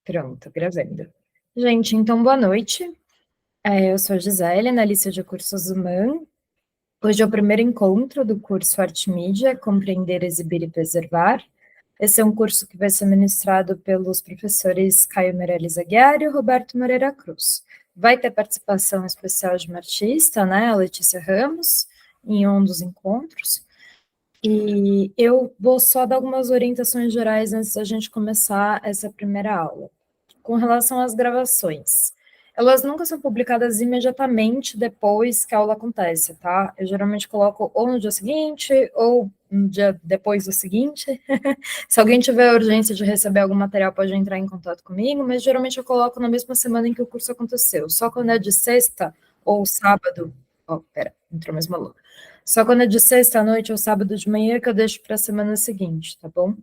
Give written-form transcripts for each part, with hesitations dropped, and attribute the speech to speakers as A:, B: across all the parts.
A: Pronto, gravando. Gente, então boa noite. Eu sou a Gisele, analista de cursos HUMAN. Hoje é o primeiro encontro do curso Arte Mídia, Compreender, Exibir e Preservar. Esse é um curso que vai ser ministrado pelos professores Caio Meirelles Aguiar e Roberto Moreira Cruz. Vai ter participação especial de uma artista, né, a Letícia Ramos, em um dos encontros. E eu vou só dar algumas orientações gerais antes da gente começar essa primeira aula. Com relação às gravações, elas nunca são publicadas imediatamente depois que a aula acontece, tá? Eu geralmente coloco ou no dia seguinte, ou no dia depois do seguinte. Se alguém tiver urgência de receber algum material, pode entrar em contato comigo, mas geralmente eu coloco na mesma semana em que o curso aconteceu. Só quando é de sexta ou sábado. Oh, pera, entrou a mesma aluno. Só quando é de sexta à noite ou sábado de manhã que eu deixo para a semana seguinte, tá bom?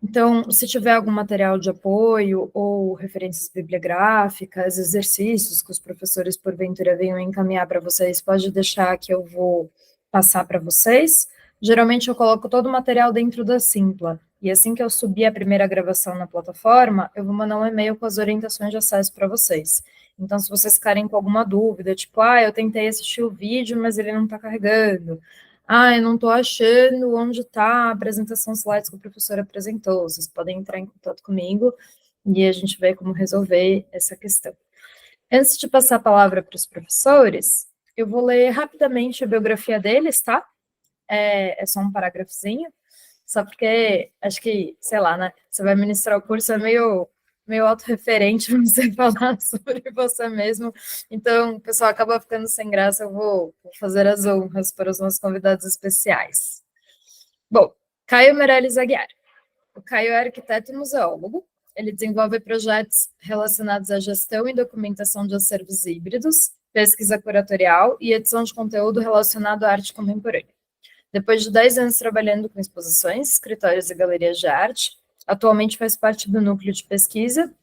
A: Então, se tiver algum material de apoio ou referências bibliográficas, exercícios que os professores porventura venham encaminhar para vocês, pode deixar que eu vou passar para vocês. Geralmente eu coloco todo o material dentro da Simpla, e assim que eu subir a primeira gravação na plataforma, eu vou mandar um e-mail com as orientações de acesso para vocês. Então, se vocês ficarem com alguma dúvida, tipo, eu tentei assistir o vídeo, mas ele não está carregando, eu não estou achando onde está a apresentação slides que o professor apresentou. Vocês podem entrar em contato comigo e a gente vê como resolver essa questão. Antes de passar a palavra para os professores, eu vou ler rapidamente a biografia deles, tá? É só um parágrafozinho, só porque acho que, sei lá, né? Você vai ministrar o curso, é meio autorreferente você falar sobre você mesmo. Então, o pessoal acaba ficando sem graça, eu vou fazer as honras para os nossos convidados especiais. Bom, Caio Meirelles Aguiar. O Caio é arquiteto e museólogo. Ele desenvolve projetos relacionados à gestão e documentação de acervos híbridos, pesquisa curatorial e edição de conteúdo relacionado à arte contemporânea. Depois de 10 anos trabalhando com exposições, escritórios e galerias de arte, atualmente faz parte do núcleo de pesquisa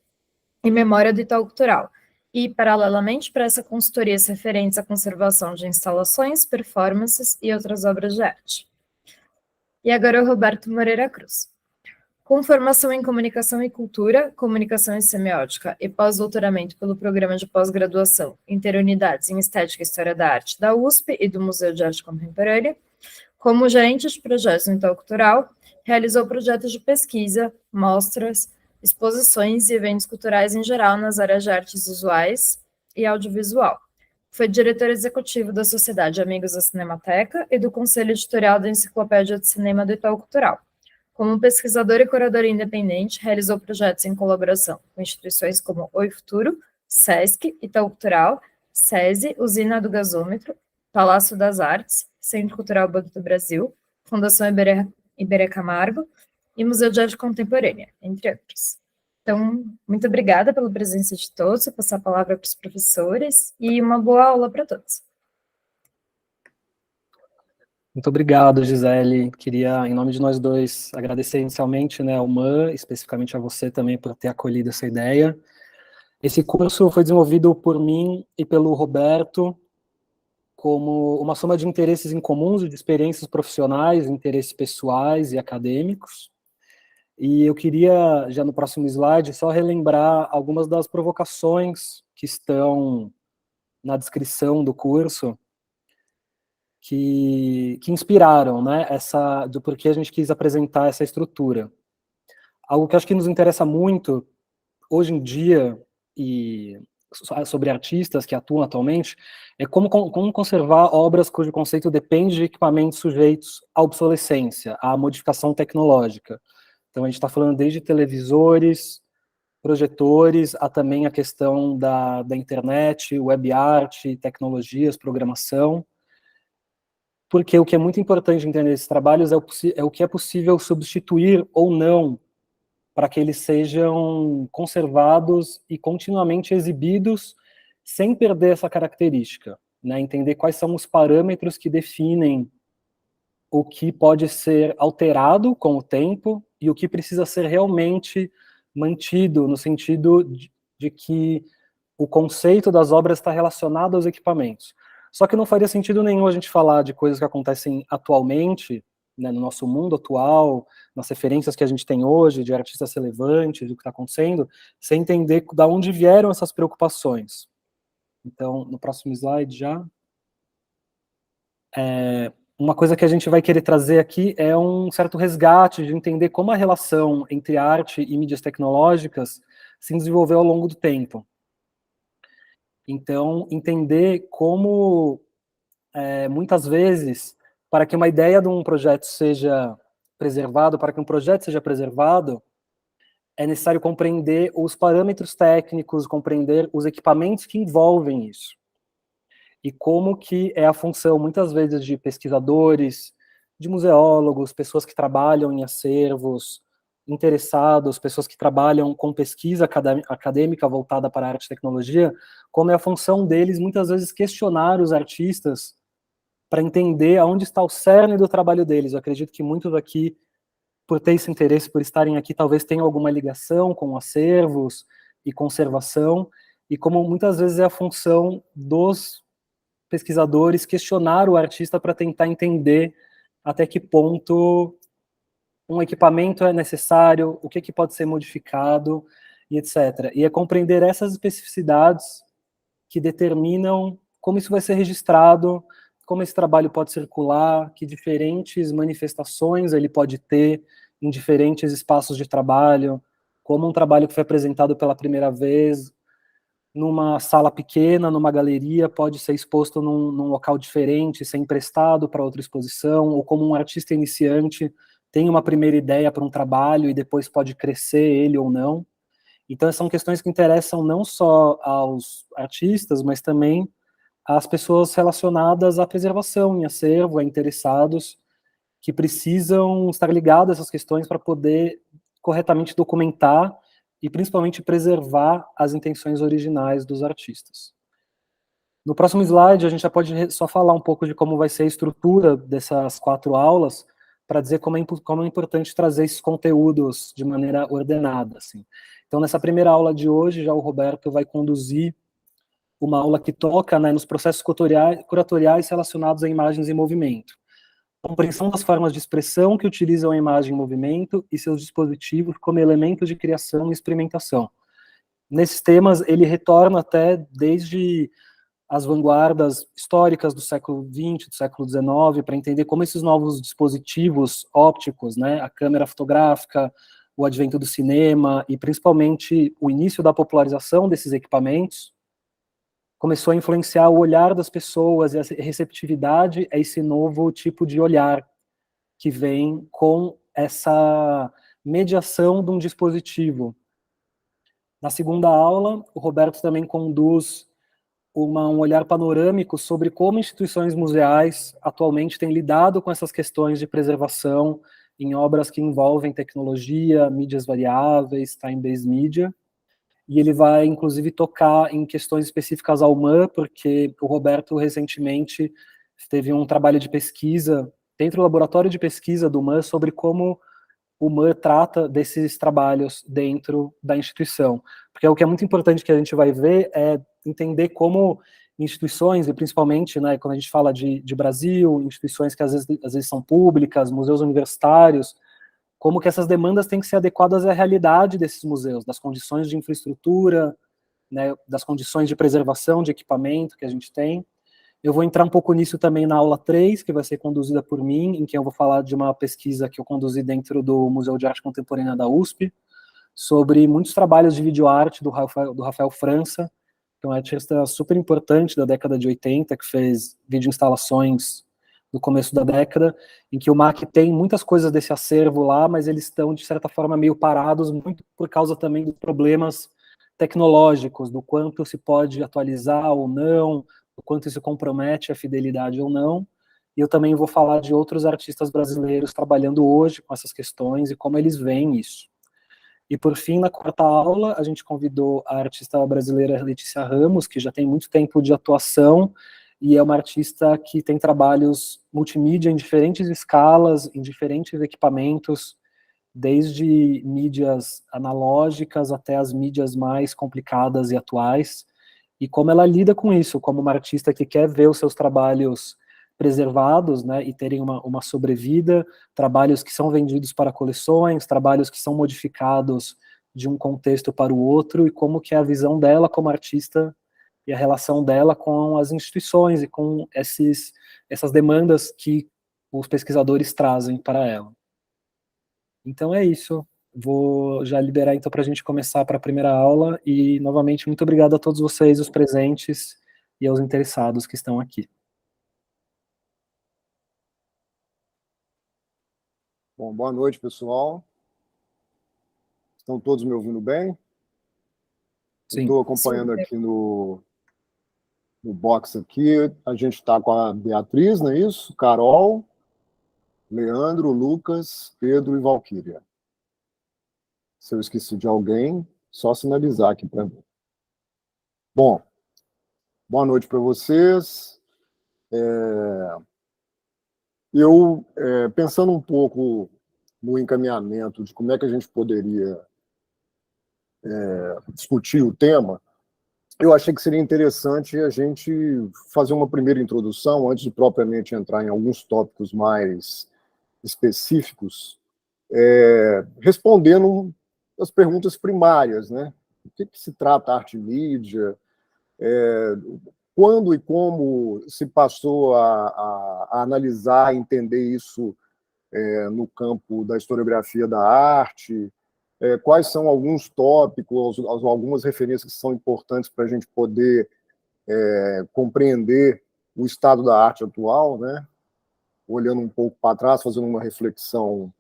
A: e memória do Itaú Cultural, e, paralelamente, presta consultorias referentes à conservação de instalações, performances e outras obras de arte. E agora o Roberto Moreira Cruz. Com formação em Comunicação e Cultura, Comunicação e Semiótica e pós-doutoramento pelo Programa de Pós-Graduação Interunidades em Estética e História da Arte da USP e do Museu de Arte Contemporânea, como gerente de projetos no Itaú Cultural, realizou projetos de pesquisa, mostras, exposições e eventos culturais em geral nas áreas de artes visuais e audiovisual. Foi diretor executivo da Sociedade Amigos da Cinemateca e do Conselho Editorial da Enciclopédia de Cinema do Itaú Cultural. Como pesquisador e curador independente, realizou projetos em colaboração com instituições como Oi Futuro, SESC, Itaú Cultural, SESI, Usina do Gasômetro, Palácio das Artes, Centro Cultural Banco do Brasil, Fundação Iberê Camargo e Museu de Arte Contemporânea, entre outros. Então, muito obrigada pela presença de todos, vou passar a palavra para os professores e uma boa aula para todos.
B: Muito obrigado, Gisele. Queria, em nome de nós dois, agradecer inicialmente, ao MAN, especificamente a você também por ter acolhido essa ideia. Esse curso foi desenvolvido por mim e pelo Roberto como uma soma de interesses em comuns, de experiências profissionais, interesses pessoais e acadêmicos. E eu queria, já no próximo slide, só relembrar algumas das provocações que estão na descrição do curso, que inspiraram, do porquê a gente quis apresentar essa estrutura. Algo que acho que nos interessa muito, hoje em dia, e sobre artistas que atuam atualmente, é como conservar obras cujo conceito depende de equipamentos sujeitos à obsolescência, à modificação tecnológica. Então, a gente está falando desde televisores, projetores, a também a questão da internet, web art, tecnologias, programação, porque o que é muito importante entender nesses trabalhos é o que é possível substituir ou não para que eles sejam conservados e continuamente exibidos sem perder essa característica, entender quais são os parâmetros que definem o que pode ser alterado com o tempo e o que precisa ser realmente mantido, no sentido de que o conceito das obras está relacionado aos equipamentos. Só que não faria sentido nenhum a gente falar de coisas que acontecem atualmente né, no nosso mundo atual, nas referências que a gente tem hoje, de artistas relevantes, do que está acontecendo, sem entender de onde vieram essas preocupações. Então, no próximo slide já. Uma coisa que a gente vai querer trazer aqui é um certo resgate de entender como a relação entre arte e mídias tecnológicas se desenvolveu ao longo do tempo. Então, entender como, muitas vezes, para que uma ideia de um projeto seja preservado, para que um projeto seja preservado, é necessário compreender os parâmetros técnicos, compreender os equipamentos que envolvem isso. E como que é a função, muitas vezes, de pesquisadores, de museólogos, pessoas que trabalham em acervos, interessados, pessoas que trabalham com pesquisa acadêmica voltada para a arte e tecnologia, como é a função deles, muitas vezes, questionar os artistas para entender aonde está o cerne do trabalho deles. Eu acredito que muitos aqui, por ter esse interesse, por estarem aqui, talvez tenham alguma ligação com acervos e conservação, e como muitas vezes é a função dos pesquisadores questionar o artista para tentar entender até que ponto um equipamento é necessário, o que pode ser modificado, e etc. E é compreender essas especificidades que determinam como isso vai ser registrado, como esse trabalho pode circular, que diferentes manifestações ele pode ter em diferentes espaços de trabalho, como um trabalho que foi apresentado pela primeira vez numa sala pequena, numa galeria, pode ser exposto num local diferente, ser emprestado para outra exposição, ou como um artista iniciante tem uma primeira ideia para um trabalho e depois pode crescer ele ou não. Então, são questões que interessam não só aos artistas, mas também às pessoas relacionadas à preservação em acervo, a interessados, que precisam estar ligados a essas questões para poder corretamente documentar e principalmente preservar as intenções originais dos artistas. No próximo slide, a gente já pode só falar um pouco de como vai ser a estrutura dessas 4 aulas, para dizer como é importante trazer esses conteúdos de maneira ordenada. Assim. Então, nessa primeira aula de hoje, já o Roberto vai conduzir uma aula que toca, né, nos processos curatoriais relacionados a imagens em movimento. Compreensão das formas de expressão que utilizam a imagem em movimento e seus dispositivos como elementos de criação e experimentação. Nesses temas, ele retorna até desde as vanguardas históricas do século XX, do século XIX, para entender como esses novos dispositivos ópticos, né, a câmera fotográfica, o advento do cinema e principalmente o início da popularização desses equipamentos, começou a influenciar o olhar das pessoas e a receptividade a esse novo tipo de olhar que vem com essa mediação de um dispositivo. Na segunda aula, o Roberto também conduz um olhar panorâmico sobre como instituições museais atualmente têm lidado com essas questões de preservação em obras que envolvem tecnologia, mídias variáveis, time-based media, e ele vai, inclusive, tocar em questões específicas ao MAN, porque o Roberto, recentemente, teve um trabalho de pesquisa dentro do laboratório de pesquisa do MAN sobre como o MAN trata desses trabalhos dentro da instituição. Porque o que é muito importante que a gente vai ver é entender como instituições, e principalmente, né, quando a gente fala de Brasil, instituições que às vezes são públicas, museus universitários, como que essas demandas têm que ser adequadas à realidade desses museus, das condições de infraestrutura, né, das condições de preservação de equipamento que a gente tem. Eu vou entrar um pouco nisso também na aula 3, que vai ser conduzida por mim, em que eu vou falar de uma pesquisa que eu conduzi dentro do Museu de Arte Contemporânea da USP, sobre muitos trabalhos de videoarte do Rafael França, que é um artista super importante da década de 80, que fez videoinstalações no começo da década, em que o MAC tem muitas coisas desse acervo lá, mas eles estão, de certa forma, meio parados, muito por causa também dos problemas tecnológicos, do quanto se pode atualizar ou não, o quanto isso compromete a fidelidade ou não. E eu também vou falar de outros artistas brasileiros trabalhando hoje com essas questões e como eles veem isso. E por fim, na 4ª aula, a gente convidou a artista brasileira Letícia Ramos, que já tem muito tempo de atuação e é uma artista que tem trabalhos multimídia em diferentes escalas, em diferentes equipamentos, desde mídias analógicas até as mídias mais complicadas e atuais, e como ela lida com isso, como uma artista que quer ver os seus trabalhos preservados, né, e terem uma sobrevida, trabalhos que são vendidos para coleções, trabalhos que são modificados de um contexto para o outro, e como que é a visão dela como artista e a relação dela com as instituições e com essas demandas que os pesquisadores trazem para ela. Então é isso. Vou já liberar então para a gente começar para a primeira aula, e novamente muito obrigado a todos vocês, os presentes, e aos interessados que estão aqui.
C: Bom, boa noite, pessoal. Estão todos me ouvindo bem?
B: Sim.
C: Estou acompanhando aqui no box aqui. A gente está com a Beatriz, não é isso? Carol, Leandro, Lucas, Pedro e Valquíria. Se eu esqueci de alguém, só sinalizar aqui para mim. Bom, boa noite para vocês. Eu, pensando um pouco no encaminhamento de como é que a gente poderia discutir o tema, eu achei que seria interessante a gente fazer uma primeira introdução, antes de propriamente entrar em alguns tópicos mais específicos, respondendo as perguntas primárias, né? O que se trata a arte e mídia? Quando e como se passou a analisar e entender isso no campo da historiografia da arte? Quais são alguns tópicos, algumas referências que são importantes para a gente poder compreender o estado da arte atual, né? Olhando um pouco para trás, fazendo uma reflexão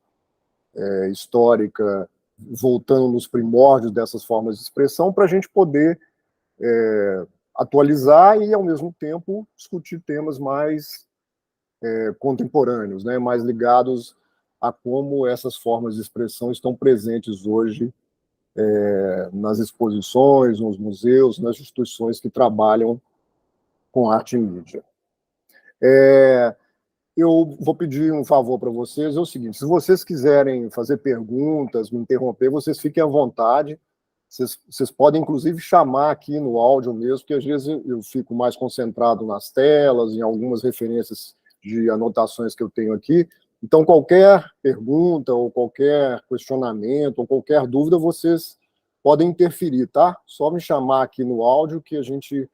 C: histórica, voltando nos primórdios dessas formas de expressão, para a gente poder atualizar e, ao mesmo tempo, discutir temas mais contemporâneos, né? Mais ligados a como essas formas de expressão estão presentes hoje nas exposições, nos museus, nas instituições que trabalham com arte e mídia. Eu vou pedir um favor para vocês, é o seguinte: se vocês quiserem fazer perguntas, me interromper, vocês fiquem à vontade. Vocês podem, inclusive, chamar aqui no áudio mesmo, porque às vezes eu fico mais concentrado nas telas, em algumas referências de anotações que eu tenho aqui. Então, qualquer pergunta, ou qualquer questionamento, ou qualquer dúvida, vocês podem interferir, tá? Só me chamar aqui no áudio que a gente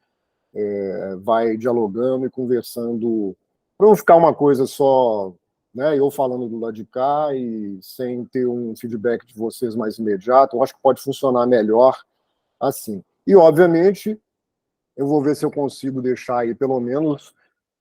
C: vai dialogando e conversando, para não ficar uma coisa só, né, eu falando do lado de cá e sem ter um feedback de vocês mais imediato. Eu acho que pode funcionar melhor assim. E, obviamente, eu vou ver se eu consigo deixar aí pelo menos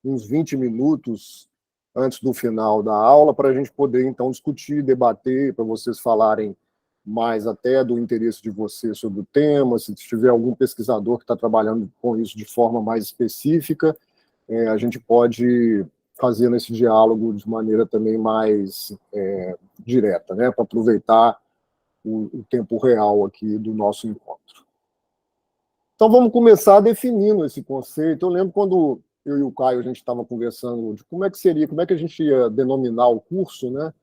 C: uns 20 minutos antes do final da aula para a gente poder, então, discutir, debater, para vocês falarem mais até do interesse de vocês sobre o tema. Se tiver algum pesquisador que está trabalhando com isso de forma mais específica, a gente pode fazer nesse diálogo de maneira também mais direta, né, para aproveitar o tempo real aqui do nosso encontro. Então, vamos começar definindo esse conceito. Eu lembro quando eu e o Caio, a gente estava conversando de como é que a gente ia denominar o curso, né?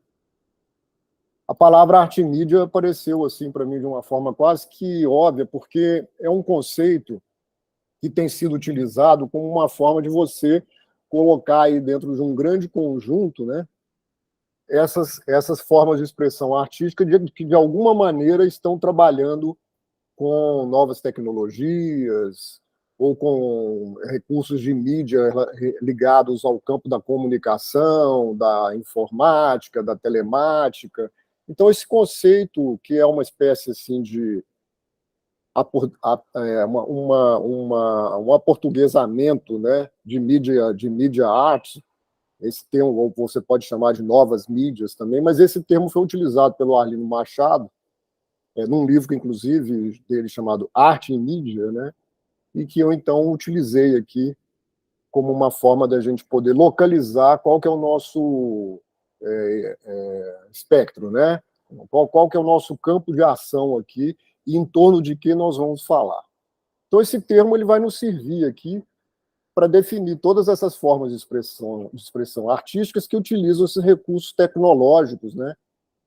C: A palavra arte e mídia apareceu assim para mim de uma forma quase que óbvia, porque é um conceito que tem sido utilizado como uma forma de você colocar aí dentro de um grande conjunto, né, essas formas de expressão artística que, de alguma maneira, estão trabalhando com novas tecnologias ou com recursos de mídia ligados ao campo da comunicação, da informática, da telemática. Então, esse conceito, que é uma espécie assim de um aportuguesamento, né, de mídia arte, esse termo, ou você pode chamar de novas mídias também, mas esse termo foi utilizado pelo Arlindo Machado, num livro, inclusive, dele chamado Arte e Mídia, né, e que eu, então, utilizei aqui como uma forma da gente poder localizar qual que é o nosso espectro, né, qual que é o nosso campo de ação aqui, e em torno de que nós vamos falar. Então, esse termo ele vai nos servir aqui para definir todas essas formas de expressão artísticas que utilizam esses recursos tecnológicos, né,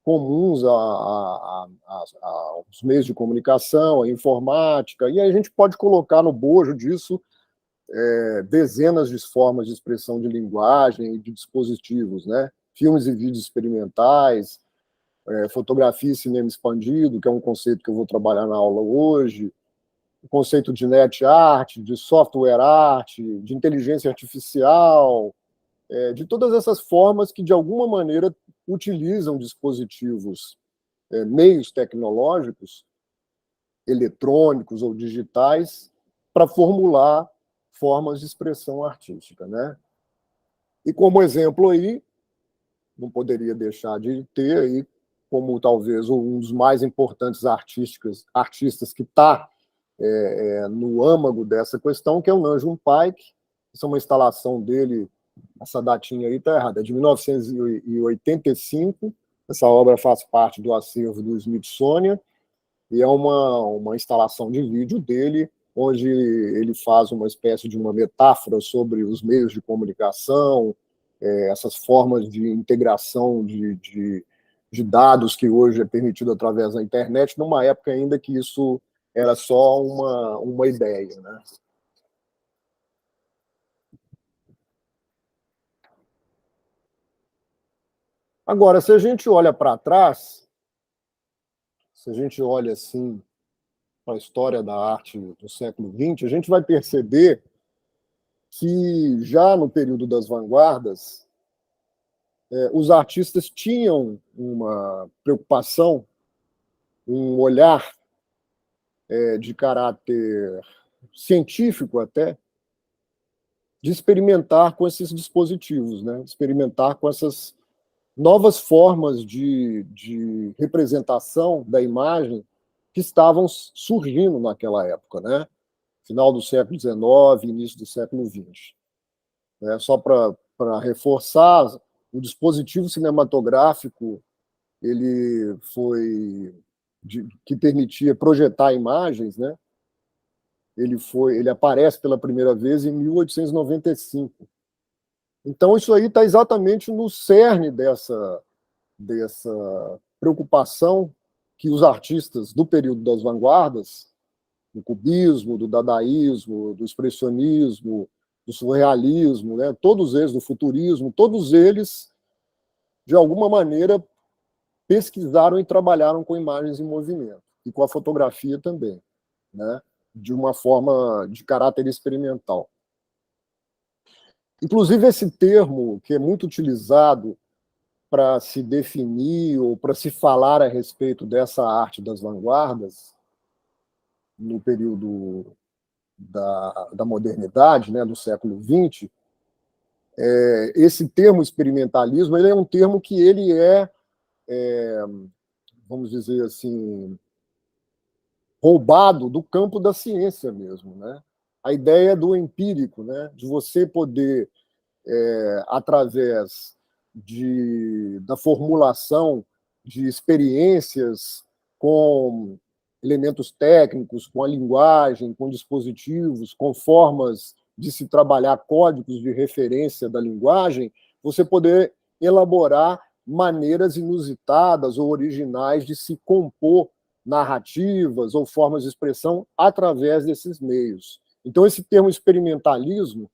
C: comuns aos meios de comunicação, à informática, e aí a gente pode colocar no bojo disso dezenas de formas de expressão de linguagem e de dispositivos, né? Filmes e vídeos experimentais, fotografia e cinema expandido, que é um conceito que eu vou trabalhar na aula hoje, o conceito de net art, de software art, de inteligência artificial, de todas essas formas que, de alguma maneira, utilizam dispositivos, meios tecnológicos, eletrônicos ou digitais, para formular formas de expressão artística, né? E como exemplo aí, não poderia deixar de ter aí, como talvez um dos mais importantes artistas que está no âmago dessa questão, que é o Nam Pike. Essa é uma instalação dele, essa datinha aí está errada, é de 1985. Essa obra faz parte do acervo do Smithsonian e é uma instalação de vídeo dele, onde ele faz uma espécie de uma metáfora sobre os meios de comunicação, essas formas de integração de dados que hoje é permitido através da internet, numa época ainda que isso era só uma ideia, né? Agora, se a gente olha para trás, se a gente olha assim para a história da arte do século XX, a gente vai perceber que já no período das vanguardas, os artistas tinham uma preocupação, um olhar de caráter científico até, de experimentar com esses dispositivos, né? Experimentar com essas novas formas de representação da imagem que estavam surgindo naquela época, né? Final do século XIX, início do século XX. Só para reforçar, o dispositivo cinematográfico ele foi que permitia projetar imagens, né? Ele aparece pela primeira vez em 1895. Então, isso aí está exatamente no cerne dessa preocupação que os artistas do período das vanguardas, do cubismo, do dadaísmo, do expressionismo, do surrealismo, né, todos eles, do futurismo, todos eles, de alguma maneira, pesquisaram e trabalharam com imagens em movimento, e com a fotografia também, né, de uma forma de caráter experimental. Inclusive, esse termo, que é muito utilizado para se definir ou para se falar a respeito dessa arte das vanguardas, no período da modernidade, né, do século XX, esse termo experimentalismo ele é um termo que ele vamos dizer assim, roubado do campo da ciência mesmo, né? A ideia do empírico, né? De você poder, através da formulação de experiências com elementos técnicos, com a linguagem, com dispositivos, com formas de se trabalhar códigos de referência da linguagem, você poder elaborar maneiras inusitadas ou originais de se compor narrativas ou formas de expressão através desses meios. Então, esse termo experimentalismo,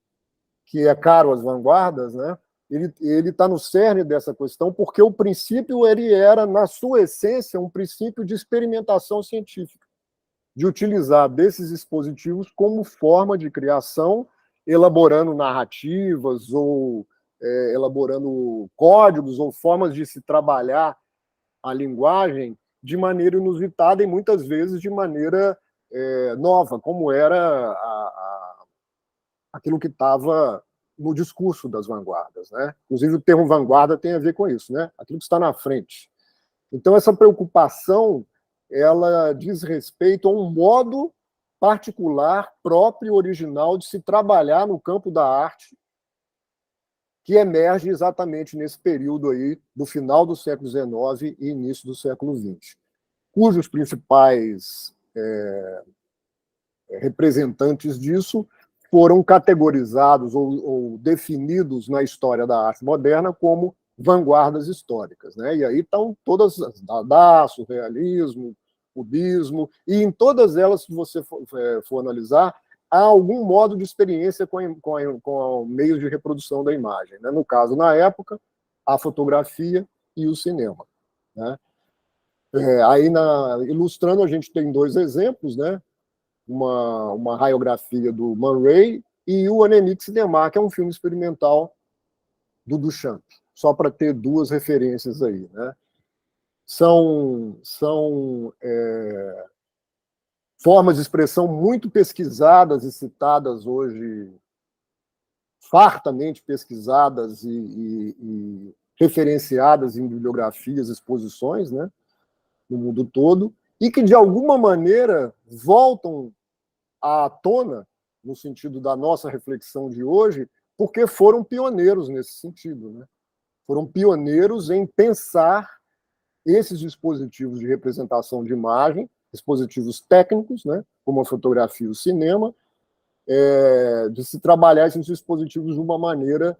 C: que é caro às vanguardas, né, ele está no cerne dessa questão, porque o princípio ele era, na sua essência, um princípio de experimentação científica, de utilizar desses dispositivos como forma de criação, elaborando narrativas ou elaborando códigos ou formas de se trabalhar a linguagem de maneira inusitada e muitas vezes de maneira nova, como era aquilo que estava no discurso das vanguardas, né? Inclusive o termo vanguarda tem a ver com isso, né? Aquilo que está na frente. Então essa preocupação ela diz respeito a um modo particular, próprio, original de se trabalhar no campo da arte, que emerge exatamente nesse período aí do final do século XIX e início do século XX, cujos principais representantes disso foram categorizados ou definidos na história da arte moderna como vanguardas históricas, né? E aí estão todas as Dada, surrealismo, cubismo, e em todas elas, se você for analisar, há algum modo de experiência com meios de reprodução da imagem, né? No caso, na época, a fotografia e o cinema, né? Aí, ilustrando, a gente tem dois exemplos, né? Uma radiografia do Man Ray e o Anémique Cinema, que é um filme experimental do Duchamp, só para ter duas referências aí, né? São formas de expressão muito pesquisadas e citadas hoje, fartamente pesquisadas e referenciadas em bibliografias, exposições, né, no mundo todo, e que, de alguma maneira, voltam à tona, no sentido da nossa reflexão de hoje, porque foram pioneiros nesse sentido, né? Foram pioneiros em pensar esses dispositivos de representação de imagem, dispositivos técnicos, né, como a fotografia e o cinema, de se trabalhar esses dispositivos de uma maneira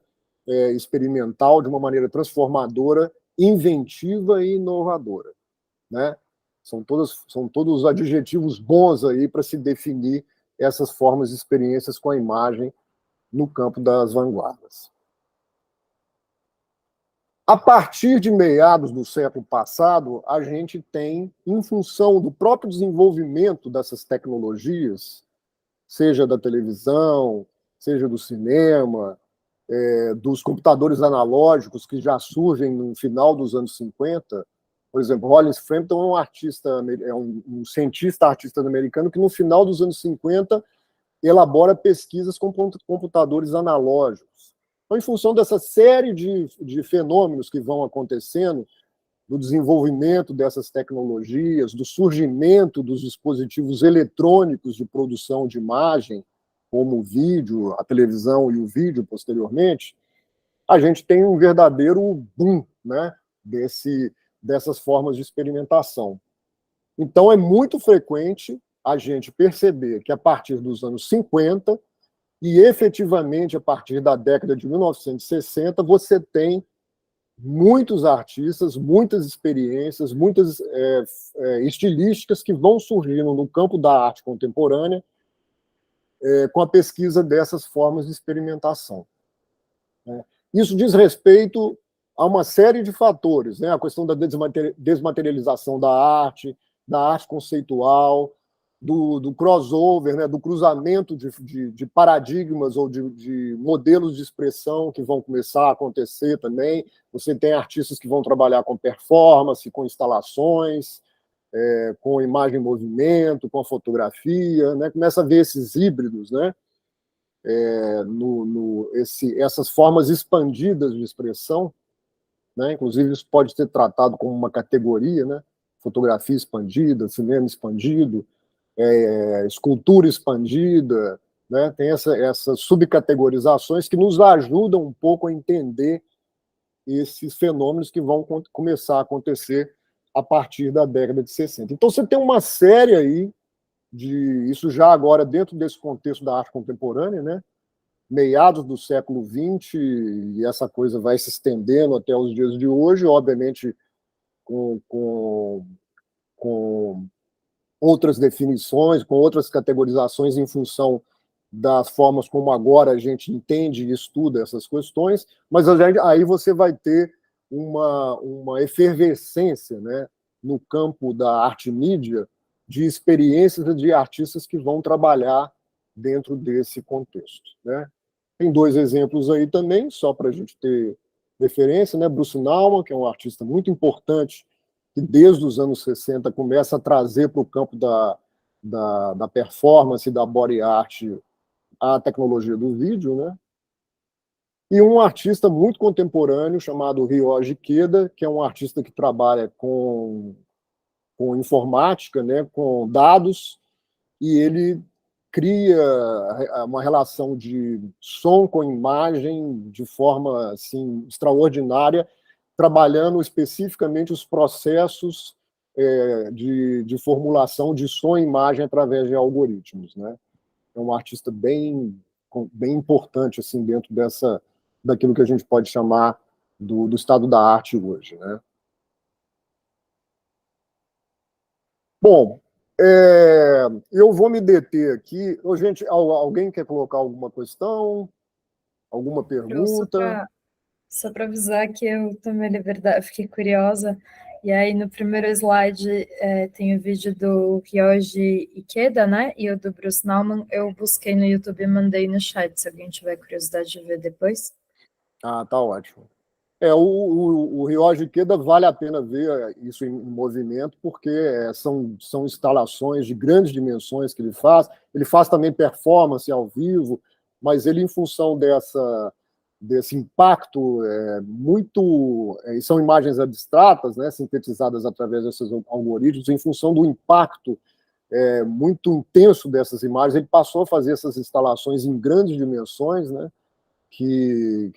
C: experimental, de uma maneira transformadora, inventiva e inovadora, né? São todos adjetivos bons aí para se definir essas formas de experiências com a imagem no campo das vanguardas. A partir de meados do século passado, a gente tem, em função do próprio desenvolvimento dessas tecnologias, seja da televisão, seja do cinema, dos computadores analógicos que já surgem no final dos anos 50, por exemplo, Rollins Frampton é um artista, um cientista artista americano que no final dos anos 50 elabora pesquisas com computadores analógicos. Então, em função dessa série de fenômenos que vão acontecendo, do desenvolvimento dessas tecnologias, do surgimento dos dispositivos eletrônicos de produção de imagem, como o vídeo, a televisão e o vídeo posteriormente, a gente tem um verdadeiro boom, né, dessas formas de experimentação. Então, é muito frequente a gente perceber que, a partir dos anos 50, e efetivamente a partir da década de 1960, você tem muitos artistas, muitas experiências, muitas estilísticas que vão surgindo no campo da arte contemporânea com a pesquisa dessas formas de experimentação. Isso diz respeito a uma série de fatores, né? A questão da desmaterialização da arte conceitual, do crossover, né? Do cruzamento de paradigmas ou de modelos de expressão que vão começar a acontecer também. Você tem artistas que vão trabalhar com performance, com instalações, com imagem em movimento, com a fotografia, né? Começa a ver esses híbridos, né? Essas formas expandidas de expressão, né? Inclusive isso pode ser tratado como uma categoria, né? Fotografia expandida, cinema expandido, escultura expandida, né? Tem essas subcategorizações que nos ajudam um pouco a entender esses fenômenos que vão começar a acontecer a partir da década de 60. Então você tem uma série aí isso já agora dentro desse contexto da arte contemporânea, né? Meados do século XX, e essa coisa vai se estendendo até os dias de hoje, obviamente com outras definições, com outras categorizações em função das formas como agora a gente entende e estuda essas questões, mas aí você vai ter uma efervescência, né, no campo da arte-mídia, de experiências de artistas que vão trabalhar dentro desse contexto, né? Tem dois exemplos aí também, só para a gente ter referência, né? Bruce Nauman, que é um artista muito importante, que desde os anos 60 começa a trazer para o campo da performance e da body art a tecnologia do vídeo, né? E um artista muito contemporâneo chamado Ryoji Ikeda, que é um artista que trabalha com informática, né, com dados, e ele cria uma relação de som com imagem de forma assim extraordinária, trabalhando especificamente os processos de formulação de som e imagem através de algoritmos, né? É um artista bem importante assim dentro daquilo que a gente pode chamar do estado da arte hoje, né? Bom, Eu vou me deter aqui. Ô, gente, alguém quer colocar alguma questão? Alguma pergunta?
A: Só para avisar que eu tomei liberdade, fiquei curiosa. E aí, no primeiro slide, tem o vídeo do Ryoji Ikeda, né? E o do Bruce Nauman. Eu busquei no YouTube e mandei no chat, se alguém tiver curiosidade de ver depois.
C: Ah, tá ótimo. O Ryoji Ikeda vale a pena ver isso em movimento, porque são instalações de grandes dimensões que ele faz. Ele faz também performance ao vivo, mas ele, em função desse impacto são imagens abstratas, né, sintetizadas através desses algoritmos, em função do impacto muito intenso dessas imagens, ele passou a fazer essas instalações em grandes dimensões, né, que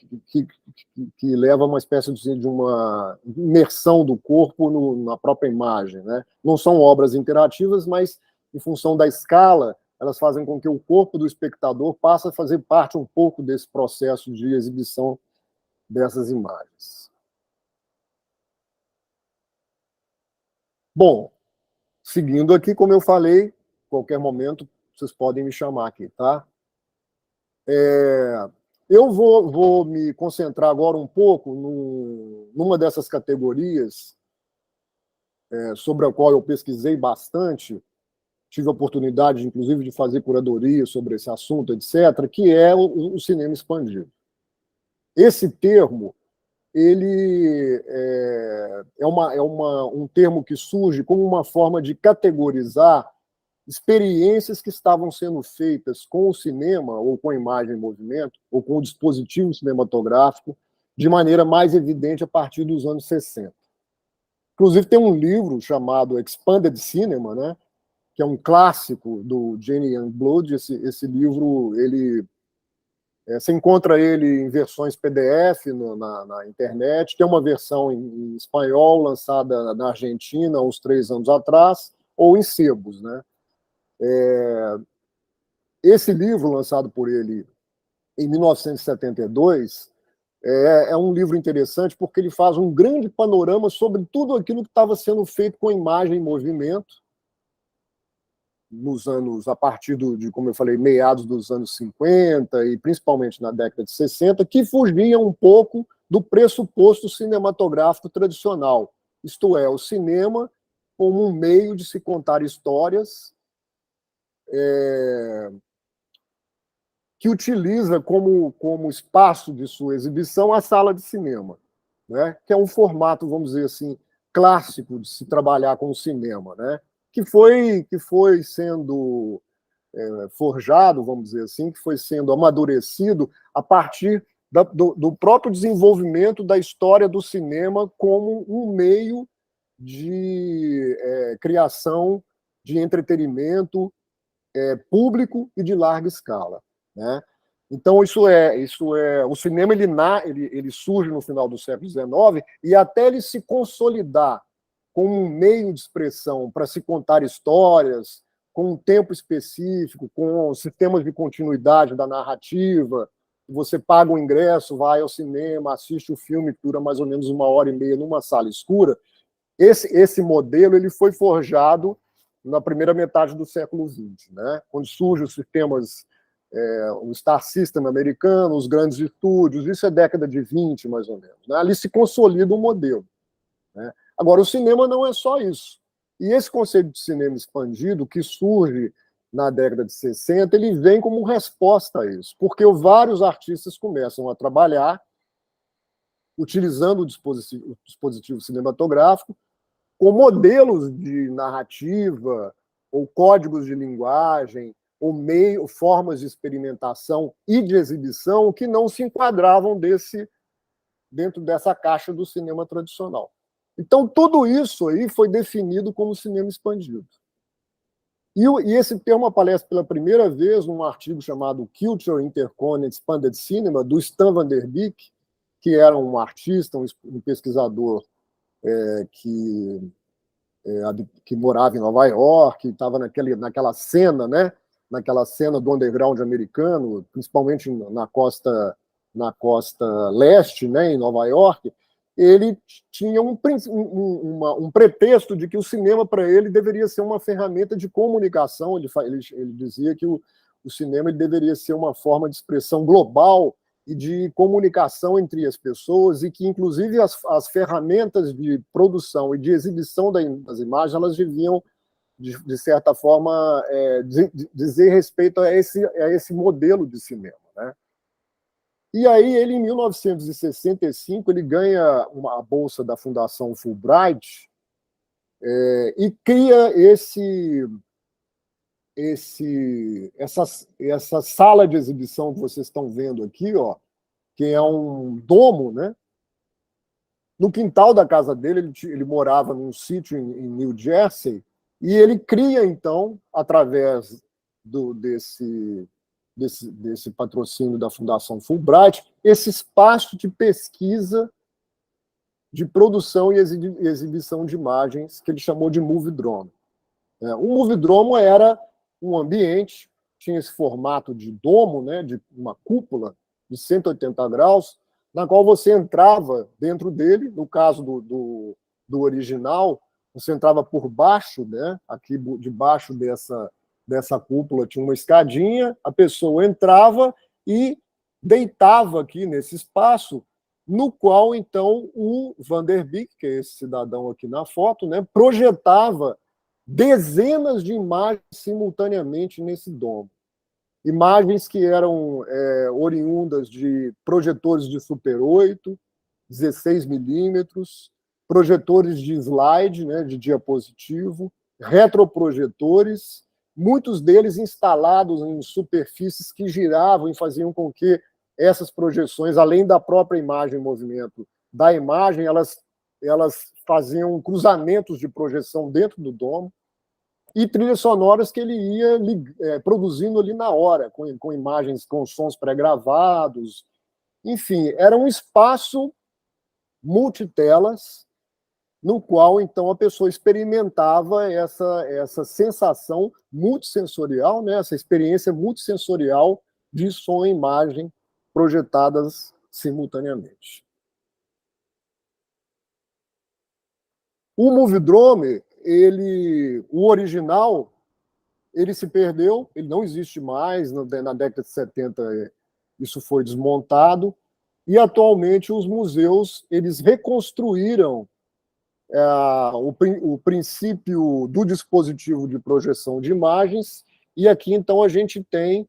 C: leva a uma espécie de uma imersão do corpo na própria imagem, né? Não são obras interativas, mas, em função da escala, elas fazem com que o corpo do espectador passe a fazer parte um pouco desse processo de exibição dessas imagens. Bom, seguindo aqui, como eu falei, qualquer momento vocês podem me chamar aqui, tá? Eu vou me concentrar agora um pouco numa dessas categorias sobre a qual eu pesquisei bastante, tive a oportunidade, inclusive, de fazer curadoria sobre esse assunto, etc., que é o cinema expandido. Esse termo ele um termo que surge como uma forma de categorizar experiências que estavam sendo feitas com o cinema, ou com a imagem em movimento, ou com o dispositivo cinematográfico, de maneira mais evidente a partir dos anos 60. Inclusive, tem um livro chamado Expanded Cinema, né, que é um clássico do Jenny Youngblood. Esse livro, você encontra ele em versões PDF na internet. Tem uma versão em espanhol lançada na Argentina uns 3 anos atrás, ou em sebos, né? Esse livro, lançado por ele em 1972, é um livro interessante porque ele faz um grande panorama sobre tudo aquilo que estava sendo feito com imagem em movimento nos anos, a partir como eu falei, meados dos anos 50 e principalmente na década de 60, que fugia um pouco do pressuposto cinematográfico tradicional, isto é, o cinema como um meio de se contar histórias que utiliza como espaço de sua exibição a sala de cinema, né? Que é um formato, vamos dizer assim, clássico de se trabalhar com o cinema, né? Que foi sendo forjado, vamos dizer assim, que foi sendo amadurecido a partir do próprio desenvolvimento da história do cinema como um meio de criação de entretenimento público e de larga escala, né? Então, o cinema ele surge no final do século XIX e até ele se consolidar como um meio de expressão para se contar histórias, com um tempo específico, com sistemas de continuidade da narrativa. Você paga o ingresso, vai ao cinema, assiste o filme que dura mais ou menos 1h30 numa sala escura. Esse modelo ele foi forjado na primeira metade do século XX, né? Quando surgem os sistemas, o Star System americano, os grandes estúdios, isso é década de 20, mais ou menos, né? Ali se consolida um modelo, né? Agora, o cinema não é só isso. E esse conceito de cinema expandido, que surge na década de 60, ele vem como resposta a isso, porque vários artistas começam a trabalhar utilizando o dispositivo cinematográfico com modelos de narrativa ou códigos de linguagem ou formas de experimentação e de exibição que não se enquadravam dentro dessa caixa do cinema tradicional. Então, tudo isso aí foi definido como cinema expandido. E esse termo aparece pela primeira vez num artigo chamado Culture Interconnected Expanded Cinema, do Stan Van Der Beek, que era um artista, um pesquisador que morava em Nova York, estava naquela cena, né? Naquela cena do underground americano, principalmente na costa leste, né? Em Nova York. ele tinha um pretexto de que o cinema, para ele, deveria ser uma ferramenta de comunicação. Ele dizia que o cinema ele deveria ser uma forma de expressão global e de comunicação entre as pessoas, e que, inclusive, as ferramentas de produção e de exibição das imagens, elas deviam, de certa forma, dizer respeito a esse modelo de cinema, né? E aí, ele, em 1965, ele ganha a bolsa da Fundação Fulbright e cria essa sala de exibição que vocês estão vendo aqui, ó, que é um domo, né? No quintal da casa dele, ele morava num sítio em New Jersey, e ele cria, então, através desse patrocínio da Fundação Fulbright, esse espaço de pesquisa, de produção e exibição de imagens, que ele chamou de Moviedrome. O Moviedrome era um ambiente, tinha esse formato de domo, né, de uma cúpula de 180 graus, na qual você entrava dentro dele. No caso do original, você entrava por baixo, né, aqui debaixo dessa cúpula tinha uma escadinha, a pessoa entrava e deitava aqui nesse espaço, no qual, então, o Van der Beek, que é esse cidadão aqui na foto, né, projetava dezenas de imagens simultaneamente nesse domo. Imagens que eram oriundas de projetores de Super 8, 16 milímetros, projetores de slide, né, de diapositivo, retroprojetores, muitos deles instalados em superfícies que giravam e faziam com que essas projeções, além da própria imagem em movimento da imagem, elas faziam cruzamentos de projeção dentro do domo, e trilhas sonoras que ele ia produzindo ali na hora, com imagens, com sons pré-gravados. Enfim, era um espaço multitelas, no qual, então, a pessoa experimentava essa sensação multissensorial, né, essa experiência multissensorial de som e imagem projetadas simultaneamente. O Moviedrome, o original, ele se perdeu, ele não existe mais. Na década de 70 isso foi desmontado, e atualmente os museus eles reconstruíram o princípio do dispositivo de projeção de imagens, e aqui então a gente tem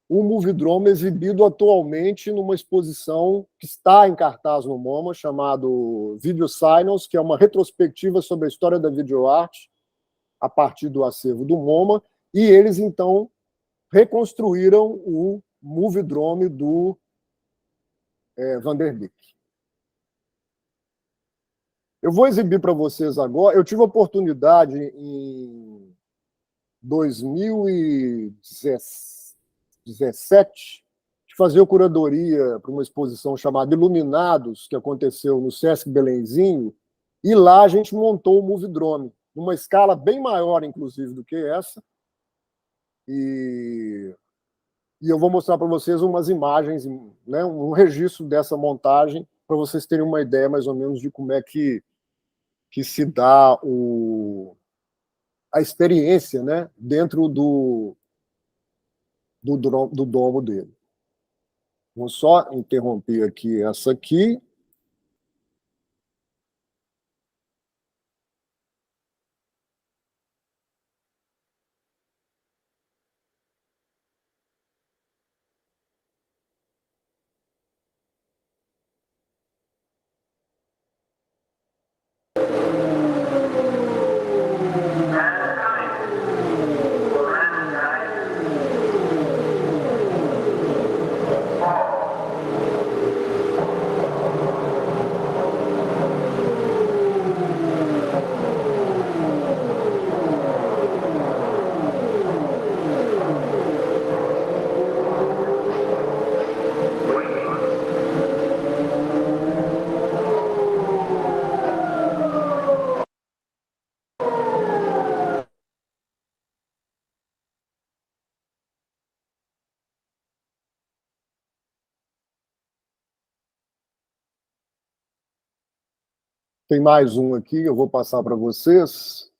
C: o Moviedrome exibido atualmente numa exposição que está em cartaz no MoMA, chamado Video Signals, que é uma retrospectiva sobre a história da videoarte a partir do acervo do MoMA, e eles, então, reconstruíram o Moviedrome do Van der Beek. Eu vou exibir para vocês agora. Eu tive a oportunidade, em 2017, de fazer a curadoria para uma exposição chamada Iluminados, que aconteceu no Sesc Belenzinho, e lá a gente montou o Moviedrome, numa escala bem maior, inclusive, do que essa, e eu vou mostrar para vocês umas imagens, né, um registro dessa montagem, para vocês terem uma ideia, mais ou menos, de como é que se dá a experiência, né, dentro do domo dele. Vou só interromper aqui essa aqui. Tem mais um aqui, eu vou passar para vocês.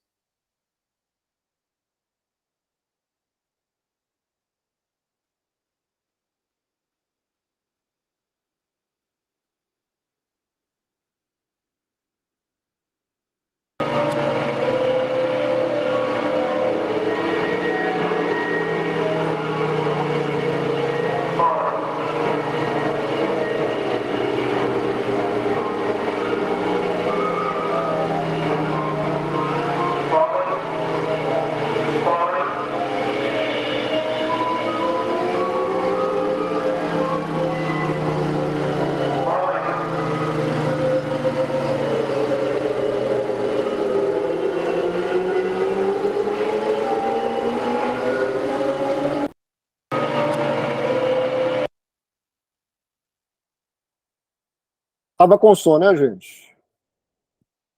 C: Tava com som, né, gente?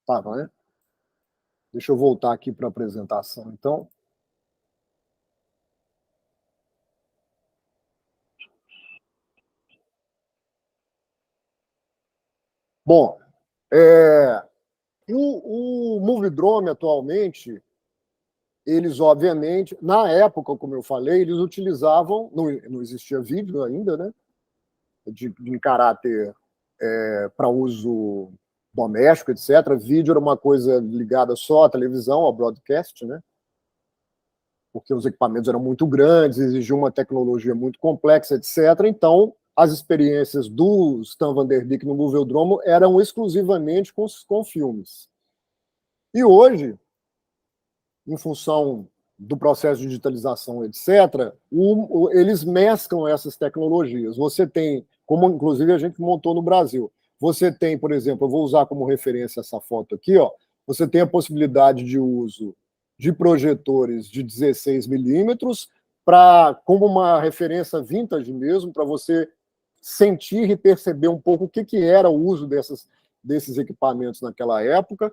C: Tava, né? Deixa eu voltar aqui para a apresentação, então. Bom, o Movidrome atualmente, eles obviamente, na época, como eu falei, eles utilizavam, não existia vídeo ainda, né? Em caráter para uso doméstico, etc. Vídeo era uma coisa ligada só à televisão, ao broadcast, né? Porque os equipamentos eram muito grandes, exigiam uma tecnologia muito complexa, etc. Então, as experiências do Stan Van Der Beek no Moveldromo eram exclusivamente com filmes. E hoje, em função do processo de digitalização, etc., eles mesclam essas tecnologias. Você tem, como inclusive a gente montou no Brasil, você tem, por exemplo, eu vou usar como referência essa foto aqui, ó, você tem a possibilidade de uso de projetores de 16 milímetros como uma referência vintage mesmo, para você sentir e perceber um pouco o que era o uso desses equipamentos naquela época,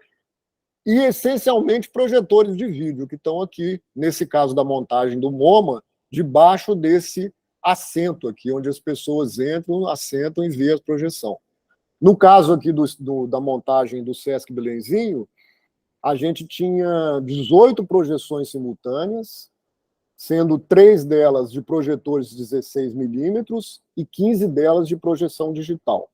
C: e essencialmente projetores de vídeo, que estão aqui, nesse caso da montagem do MoMA, debaixo desse assento aqui, onde as pessoas entram, assentam e vê a projeção. No caso aqui da montagem do Sesc Belenzinho, a gente tinha 18 projeções simultâneas, sendo 3 delas de projetores de 16 milímetros e 15 delas de projeção digital.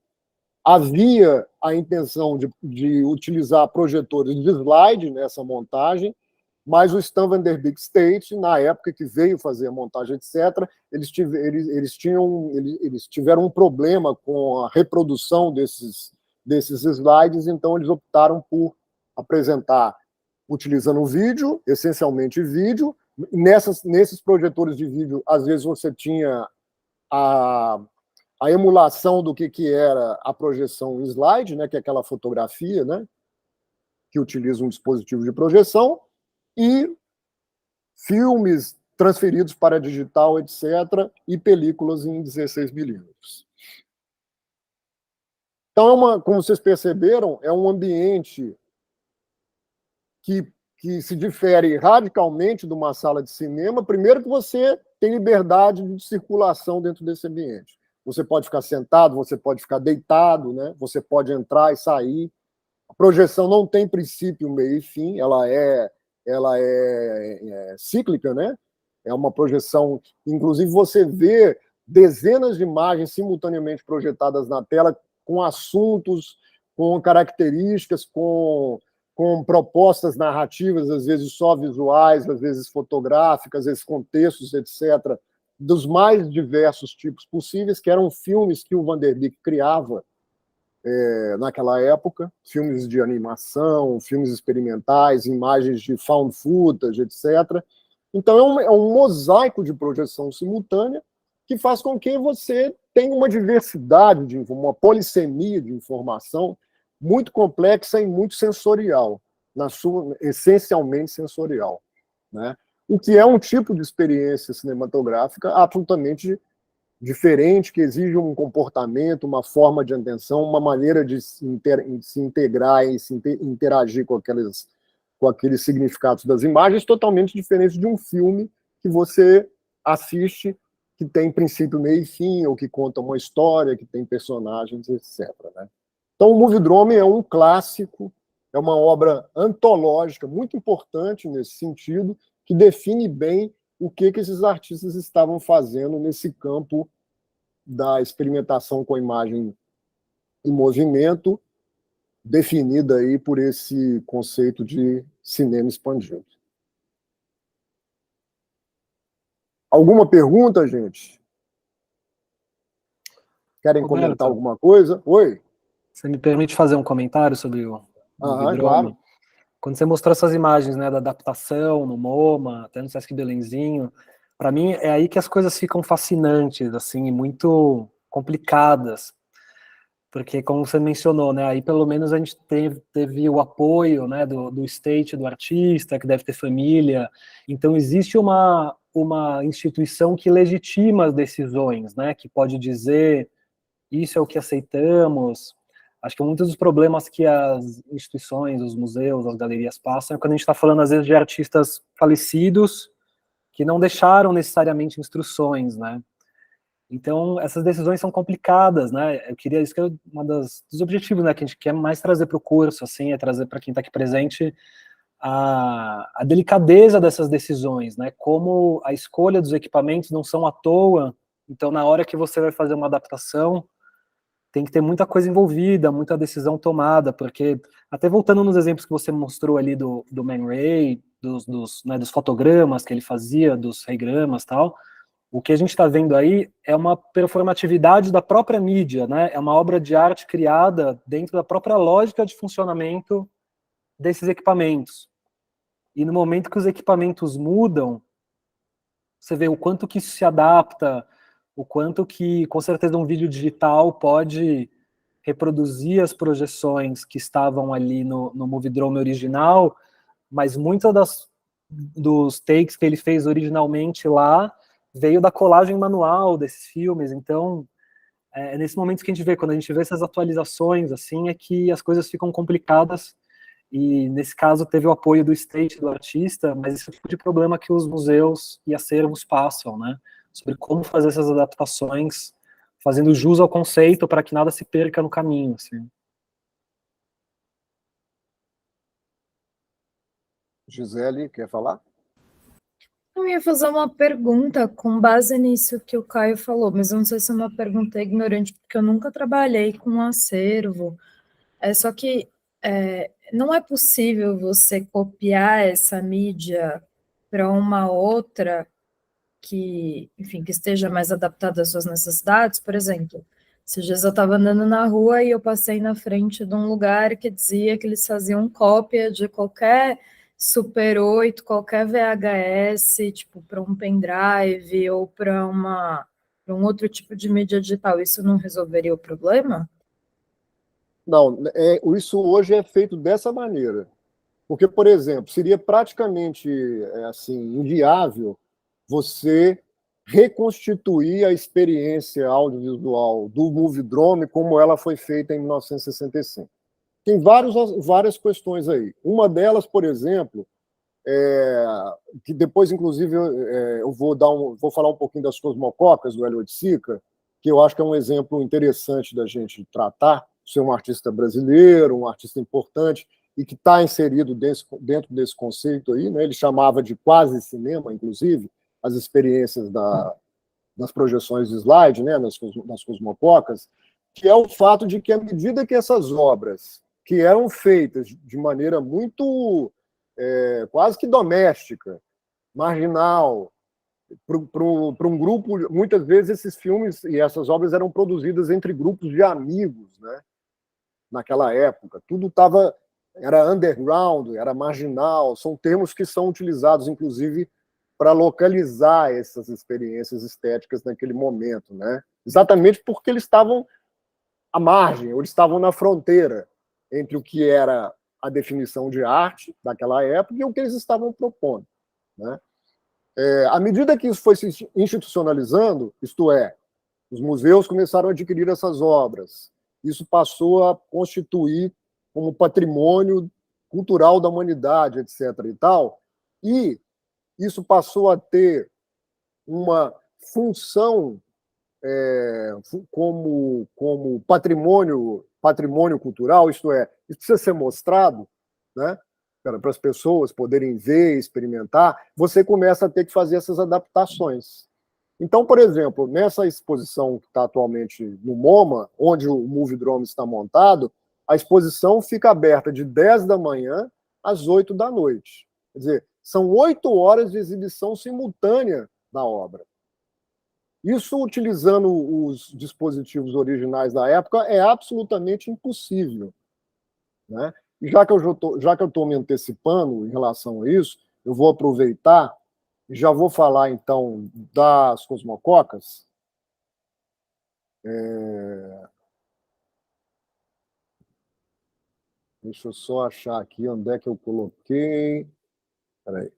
C: Havia a intenção de utilizar projetores de slide nessa montagem, mas o Stan Van Der Beek State, na época que veio fazer a montagem, etc., eles tiveram um problema com a reprodução desses slides, então eles optaram por apresentar utilizando vídeo, essencialmente vídeo. Nesses projetores de vídeo, às vezes você tinha a emulação do que era a projeção em slide, né, que é aquela fotografia, né, que utiliza um dispositivo de projeção, e filmes transferidos para digital, etc., e películas em 16 milímetros. Então, como vocês perceberam, é um ambiente que se difere radicalmente de uma sala de cinema. Primeiro que você tem liberdade de circulação dentro desse ambiente. Você pode ficar sentado, você pode ficar deitado, né? Você pode entrar e sair. A projeção não tem princípio, meio e fim, ela é cíclica, né? É uma projeção, inclusive você vê dezenas de imagens simultaneamente projetadas na tela, com assuntos, com características, com propostas narrativas, às vezes só visuais, às vezes fotográficas, às vezes contextos, etc., dos mais diversos tipos possíveis, que eram filmes que o Van Der Beek criava naquela época, filmes de animação, filmes experimentais, imagens de found footage, etc. Então, é um mosaico de projeção simultânea que faz com que você tenha uma diversidade, uma polissemia de informação muito complexa e muito sensorial, essencialmente sensorial, né? O que é um tipo de experiência cinematográfica absolutamente diferente, que exige um comportamento, uma forma de atenção, uma maneira de se integrar e interagir com aqueles significados das imagens, totalmente diferente de um filme que você assiste, que tem princípio, meio e fim, ou que conta uma história, que tem personagens, etc., né? Então, o Movidrome é um clássico É uma obra antológica, muito importante nesse sentido, que define bem o que esses artistas estavam fazendo nesse campo da experimentação com a imagem em movimento, definida aí por esse conceito de cinema expandido. Alguma pergunta, gente? Querem
B: Roberto,
C: comentar alguma coisa? Oi?
B: você me permite fazer um comentário sobre o Movidrome?
C: Claro.
B: Quando você mostrou essas imagens, né, da adaptação no MoMA, até no Sesc Belenzinho, para mim é aí que as coisas ficam fascinantes, assim, e muito complicadas, porque como você mencionou, né, aí pelo menos a gente teve o apoio, né, do state do artista, que deve ter família, então existe uma instituição que legitima as decisões, né, que pode dizer isso é o que aceitamos. Acho que muitos dos problemas que as instituições, os museus, as galerias passam é quando a gente está falando, às vezes, de artistas falecidos que não deixaram necessariamente instruções, né? Então, essas decisões são complicadas, né? Isso que é dos objetivos, né, que a gente quer mais trazer para o curso, assim, é trazer para quem está aqui presente a delicadeza dessas decisões, né? Como a escolha dos equipamentos não são à toa, então, na hora que você vai fazer uma adaptação, tem que ter muita coisa envolvida, muita decisão tomada, porque, até voltando nos exemplos que você mostrou ali do Man Ray, dos fotogramas que ele fazia, dos reigramas e tal, o que a gente está vendo aí é uma performatividade da própria mídia, né? É uma obra de arte criada dentro da própria lógica de funcionamento desses equipamentos. E no momento que os equipamentos mudam, você vê o quanto que isso se adapta, o quanto que, com certeza, um vídeo digital pode reproduzir as projeções que estavam ali no Movidrome original, mas muitas dos takes que ele fez originalmente lá veio da colagem manual desses filmes. Então, é nesse momento que a gente vê, quando a gente vê essas atualizações, assim, é que as coisas ficam complicadas. E nesse caso teve o apoio do state do artista, mas esse é o tipo de problema que os museus e acervos passam, né? Sobre como fazer essas adaptações, fazendo jus ao conceito para que nada se perca no caminho, assim.
C: Gisele, quer falar?
A: Eu ia fazer uma pergunta com base nisso que o Caio falou, mas eu não sei se é uma pergunta ignorante, porque eu nunca trabalhei com acervo. Só que não é possível você copiar essa mídia para uma outra que, enfim, que esteja mais adaptada às suas necessidades. Por exemplo, esses dias eu estava andando na rua e eu passei na frente de um lugar que dizia que eles faziam cópia de qualquer Super 8, qualquer VHS, tipo, para um pendrive ou para um outro tipo de mídia digital. Isso não resolveria o problema?
C: Não, isso hoje é feito dessa maneira. Porque, por exemplo, seria praticamente assim, inviável você reconstituir a experiência audiovisual do Movidrome como ela foi feita em 1965. Tem várias questões aí. Uma delas, por exemplo, que depois, inclusive, eu vou falar um pouquinho das cosmococas do Hélio Oiticica, que eu acho que é um exemplo interessante da gente tratar, ser um artista brasileiro, um artista importante, e que está inserido dentro desse conceito aí, né? Ele chamava de quase cinema, inclusive, as experiências das projeções de slide, né? nas cosmococas, que é o fato de que, à medida que essas obras, que eram feitas de maneira muito quase que doméstica, marginal, para um grupo, muitas vezes esses filmes e essas obras eram produzidas entre grupos de amigos, né? Naquela época, era underground, era marginal, são termos que são utilizados, inclusive, para localizar essas experiências estéticas naquele momento, né? Exatamente porque eles estavam à margem, ou eles estavam na fronteira entre o que era a definição de arte daquela época e o que eles estavam propondo, né? À medida que isso foi se institucionalizando, isto é, os museus começaram a adquirir essas obras, isso passou a constituir como patrimônio cultural da humanidade, etc. e tal, e isso passou a ter uma função como patrimônio cultural, isto é, isso precisa ser mostrado, né? Para as pessoas poderem ver, experimentar, você começa a ter que fazer essas adaptações. Então, por exemplo, nessa exposição que está atualmente no MoMA, onde o Movidrome está montado, a exposição fica aberta de 10 da manhã às 8 da noite. Quer dizer, são 8 horas de exibição simultânea da obra. Isso, utilizando os dispositivos originais da época, é absolutamente impossível, né? E já que eu estou me antecipando em relação a isso, eu vou aproveitar e já vou falar, então, das cosmococas. Deixa eu só achar aqui onde é que eu coloquei. Espera aí.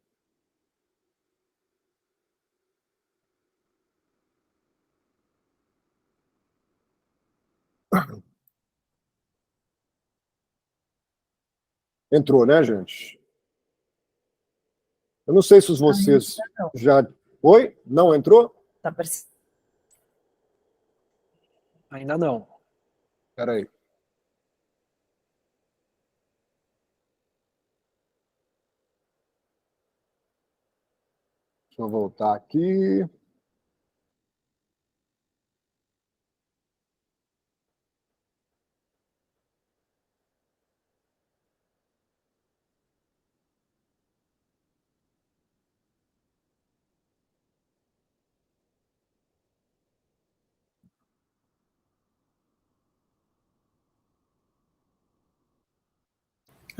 C: Entrou, né, gente? Eu não sei se vocês já... Oi? Não entrou?
A: Tá parecendo.
B: Ainda não.
C: Espera aí. Deixa eu voltar aqui.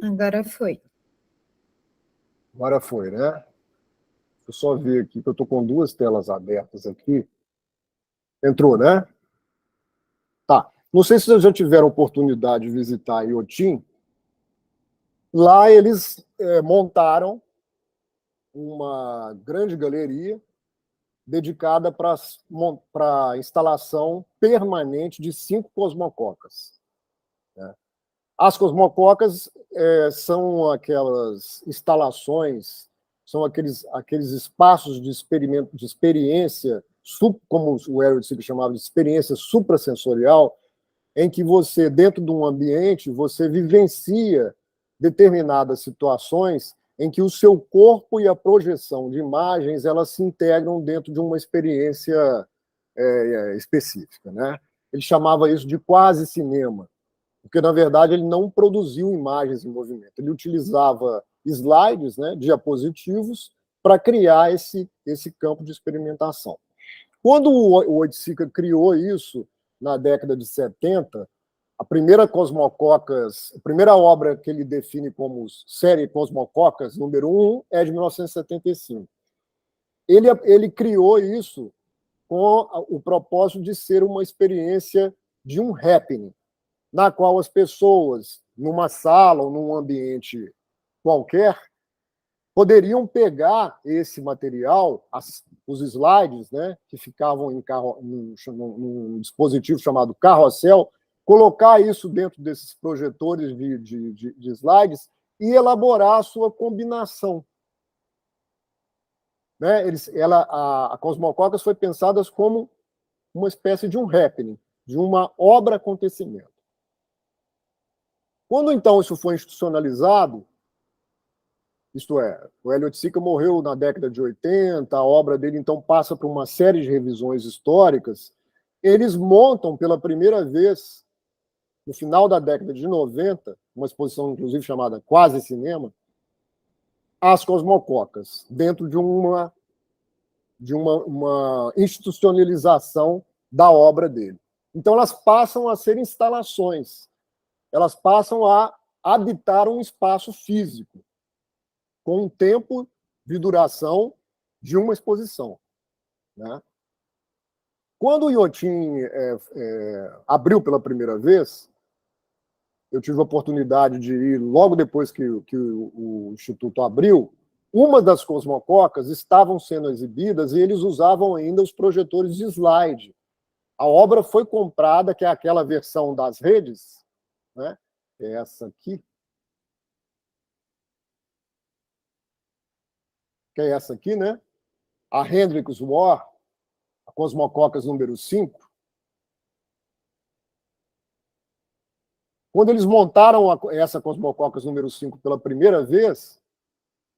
A: Agora foi.
C: Agora foi, né? Eu só ver aqui, que eu estou com 2 telas abertas aqui. Entrou, né? Tá. Não sei se vocês já tiveram oportunidade de visitar a Iotim. Lá eles montaram uma grande galeria dedicada para a instalação permanente de 5 cosmococas, né? As cosmococas são aquelas instalações, são aqueles espaços de experimento, de experiência, como o Harold Seeger chamava de experiência suprassensorial, em que você, dentro de um ambiente, você vivencia determinadas situações em que o seu corpo e a projeção de imagens elas se integram dentro de uma experiência específica, né? Ele chamava isso de quase cinema, porque, na verdade, ele não produziu imagens em movimento. Ele utilizava slides, né, diapositivos, para criar esse campo de experimentação. Quando o Oiticica criou isso, na década de 70, a primeira Cosmococas, a primeira obra que ele define como série Cosmococas, número 1, é de 1975. Ele criou isso com o propósito de ser uma experiência de um happening, na qual as pessoas, numa sala ou num ambiente qualquer, poderiam pegar esse material, os slides, né, que ficavam num dispositivo chamado carrossel, colocar isso dentro desses projetores de slides e elaborar a sua combinação, né? A Cosmococas foi pensada como uma espécie de um happening, de uma obra-acontecimento. Quando, então, isso foi institucionalizado, isto é, o Elliott Sica morreu na década de 80, a obra dele, então, passa por uma série de revisões históricas, eles montam, pela primeira vez, no final da década de 90, uma exposição, inclusive, chamada Quase Cinema, as Cosmococas, dentro de uma institucionalização da obra dele. Então, elas passam a ser instalações, elas passam a habitar um espaço físico, com um tempo de duração de uma exposição, né? Quando o Iotim abriu pela primeira vez, eu tive a oportunidade de ir logo depois que o Instituto abriu. Uma das cosmococas estavam sendo exibidas e eles usavam ainda os projetores de slide. A obra foi comprada, que é aquela versão das redes, né? É essa aqui. Que é essa aqui, né? A Hendrix War, a Cosmococas número 5. Quando eles montaram essa Cosmococcus número 5 pela primeira vez,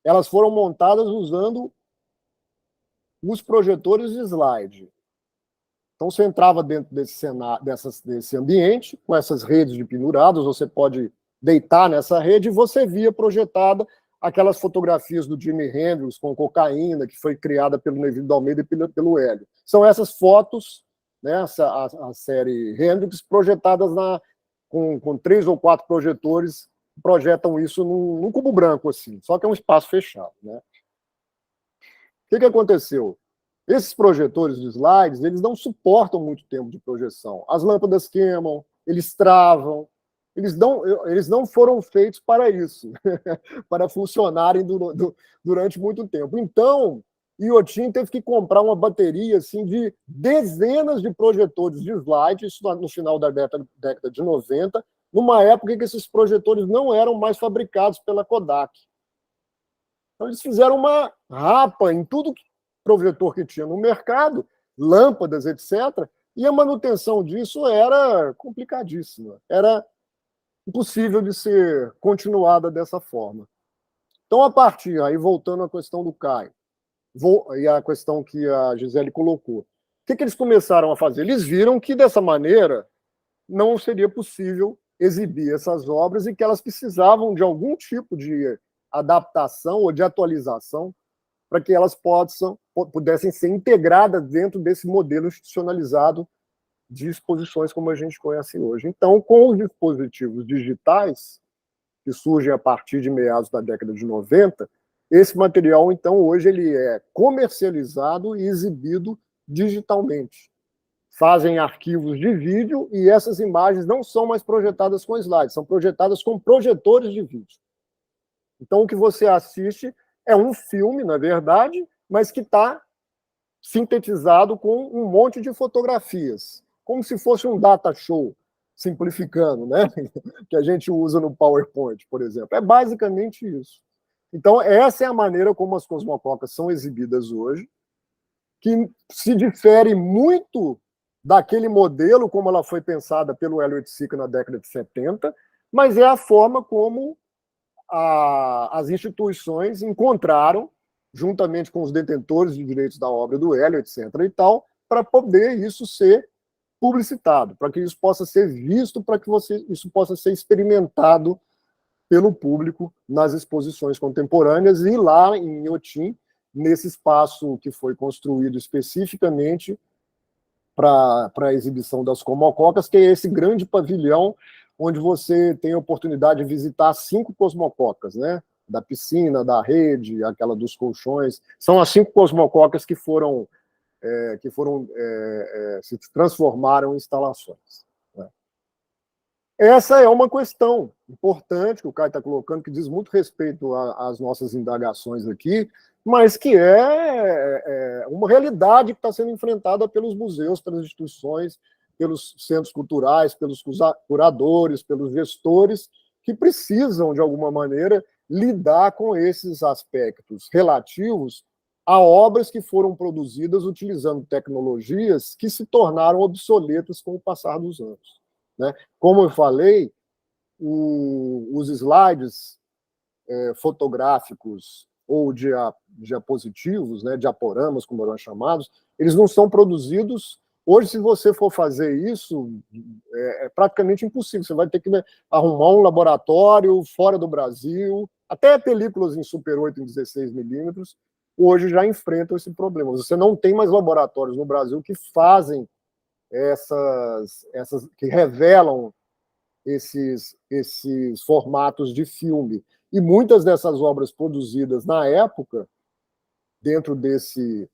C: elas foram montadas usando os projetores de slide. Então, você entrava dentro desse ambiente, com essas redes de pendurados, você pode deitar nessa rede e você via projetada aquelas fotografias do Jimi Hendrix com cocaína, que foi criada pelo Neville de Almeida e pelo Hélio. São essas fotos, né, a série Hendrix, projetadas com 3 ou 4 projetores, projetam isso num cubo branco, assim, só que é um espaço fechado. Né? O que aconteceu? Esses projetores de slides, eles não suportam muito tempo de projeção. As lâmpadas queimam, eles travam, eles não foram feitos para isso, para funcionarem durante muito tempo. Então, Iotim teve que comprar uma bateria assim, de dezenas de projetores de slide, isso no final da década de 90, numa época em que esses projetores não eram mais fabricados pela Kodak. Então, eles fizeram uma rapa em tudo que projetor que tinha no mercado, lâmpadas, etc., e a manutenção disso era complicadíssima, era impossível de ser continuada dessa forma. Então, a partir, aí voltando à questão do Caio, e a questão que a Gisele colocou, o que eles começaram a fazer? Eles viram que, dessa maneira, não seria possível exibir essas obras e que elas precisavam de algum tipo de adaptação ou de atualização para que elas pudessem ser integradas dentro desse modelo institucionalizado de exposições como a gente conhece hoje. Então, com os dispositivos digitais, que surgem a partir de meados da década de 90, esse material, então, hoje ele é comercializado e exibido digitalmente. Fazem arquivos de vídeo e essas imagens não são mais projetadas com slides, são projetadas com projetores de vídeo. Então, o que você assiste é um filme, na verdade, mas que está sintetizado com um monte de fotografias, como se fosse um data show, simplificando, né? Que a gente usa no PowerPoint, por exemplo. É basicamente isso. Então, essa é a maneira como as Cosmococcus são exibidas hoje, que se difere muito daquele modelo como ela foi pensada pelo Elliott Sica na década de 70, mas é a forma como as instituições encontraram, juntamente com os detentores de direitos da obra do Hélio, etc. e tal, para poder isso ser publicitado, para que isso possa ser visto, para que isso possa ser experimentado pelo público nas exposições contemporâneas e lá em Iotim, nesse espaço que foi construído especificamente para a exibição das Cosmococcus, que é esse grande pavilhão onde você tem a oportunidade de visitar 5 Cosmococcus, né? Da piscina, da rede, aquela dos colchões. São as 5 Cosmococcus que se transformaram em instalações. Né? Essa é uma questão importante que o Caio está colocando, que diz muito respeito às nossas indagações aqui, mas que é uma realidade que está sendo enfrentada pelos museus, pelas instituições, pelos centros culturais, pelos curadores, pelos gestores, que precisam, de alguma maneira, lidar com esses aspectos relativos a obras que foram produzidas utilizando tecnologias que se tornaram obsoletas com o passar dos anos. Né? Como eu falei, os slides fotográficos ou diapositivos, né, diaporamas, como eram chamados, eles não são produzidos. Hoje, se você for fazer isso, é praticamente impossível. Você vai ter que arrumar um laboratório fora do Brasil. Até películas em Super 8 em 16 milímetros hoje já enfrentam esse problema. Você não tem mais laboratórios no Brasil que fazem que revelam esses formatos de filme. E muitas dessas obras produzidas na época, dentro desse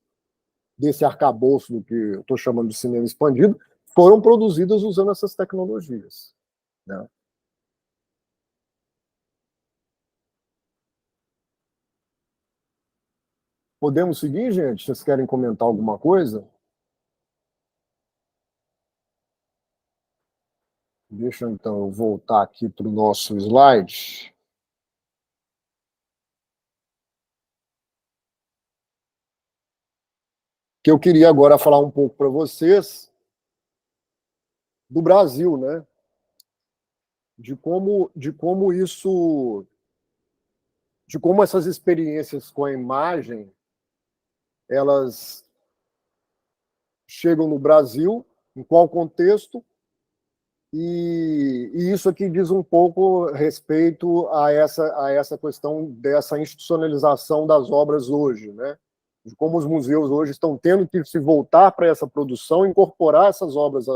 C: arcabouço do que eu estou chamando de cinema expandido, foram produzidas usando essas tecnologias. Né? Podemos seguir, gente? Vocês querem comentar alguma coisa? Deixa então eu voltar aqui para o nosso slide. Que eu queria agora falar um pouco para vocês do Brasil, né? de como essas experiências com a imagem elas chegam no Brasil, em qual contexto, e isso aqui diz um pouco a respeito a essa questão dessa institucionalização das obras hoje, né? De como os museus hoje estão tendo que se voltar para essa produção, incorporar essas obras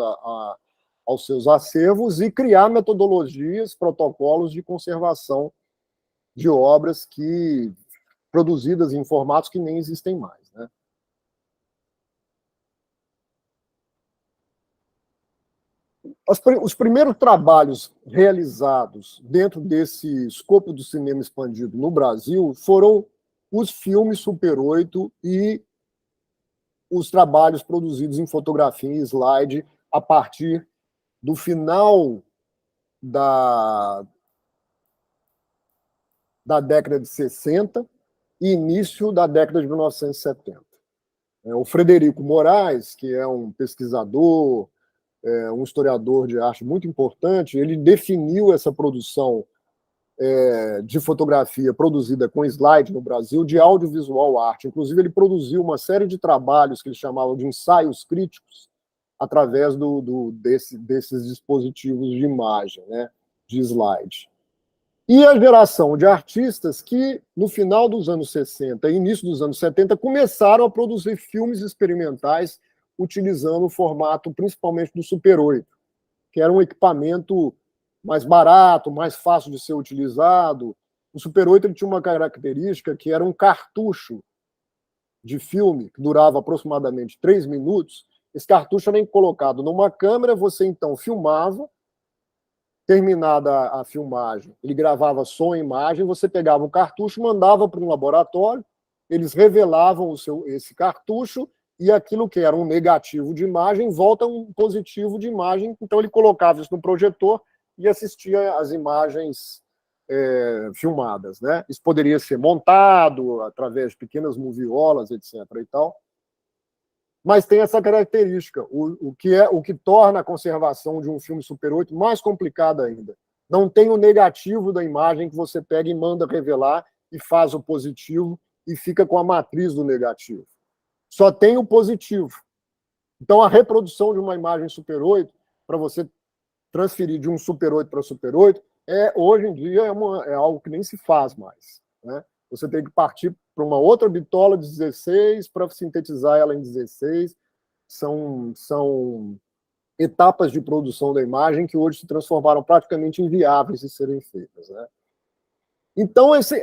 C: aos seus acervos e criar metodologias, protocolos de conservação de obras produzidas em formatos que nem existem mais, né? Os primeiros trabalhos realizados dentro desse escopo do cinema expandido no Brasil foram os filmes Super 8 e os trabalhos produzidos em fotografia e slide a partir do final da década de 60 e início da década de 1970. O Frederico Moraes, que é um pesquisador, um historiador de arte muito importante, ele definiu essa produção de fotografia produzida com slide no Brasil de audiovisual arte. Inclusive, ele produziu uma série de trabalhos que ele chamava de ensaios críticos através desses dispositivos de imagem, né, de slide. E a geração de artistas que, no final dos anos 60 e início dos anos 70, começaram a produzir filmes experimentais utilizando o formato principalmente do Super 8, que era um equipamento mais barato, mais fácil de ser utilizado. O Super 8 ele tinha uma característica que era um cartucho de filme, que durava aproximadamente 3 minutos. Esse cartucho era colocado numa câmera, você então filmava, terminada a filmagem, ele gravava som e imagem, você pegava o cartucho, mandava para um laboratório, eles revelavam esse cartucho, e aquilo que era um negativo de imagem volta um positivo de imagem, então ele colocava isso no projetor e assistia às imagens filmadas, né? Isso poderia ser montado através de pequenas moviolas, etc. e tal. Mas tem essa característica, o que torna a conservação de um filme Super 8 mais complicada ainda. Não tem o negativo da imagem que você pega e manda revelar e faz o positivo e fica com a matriz do negativo. Só tem o positivo. Então, a reprodução de uma imagem Super 8, para você transferir de um Super 8 para Super 8, hoje em dia é algo que nem se faz mais, né? Você tem que partir para uma outra bitola de 16 para sintetizar ela em 16. São etapas de produção da imagem que hoje se transformaram praticamente inviáveis de serem feitas, né? Então, esse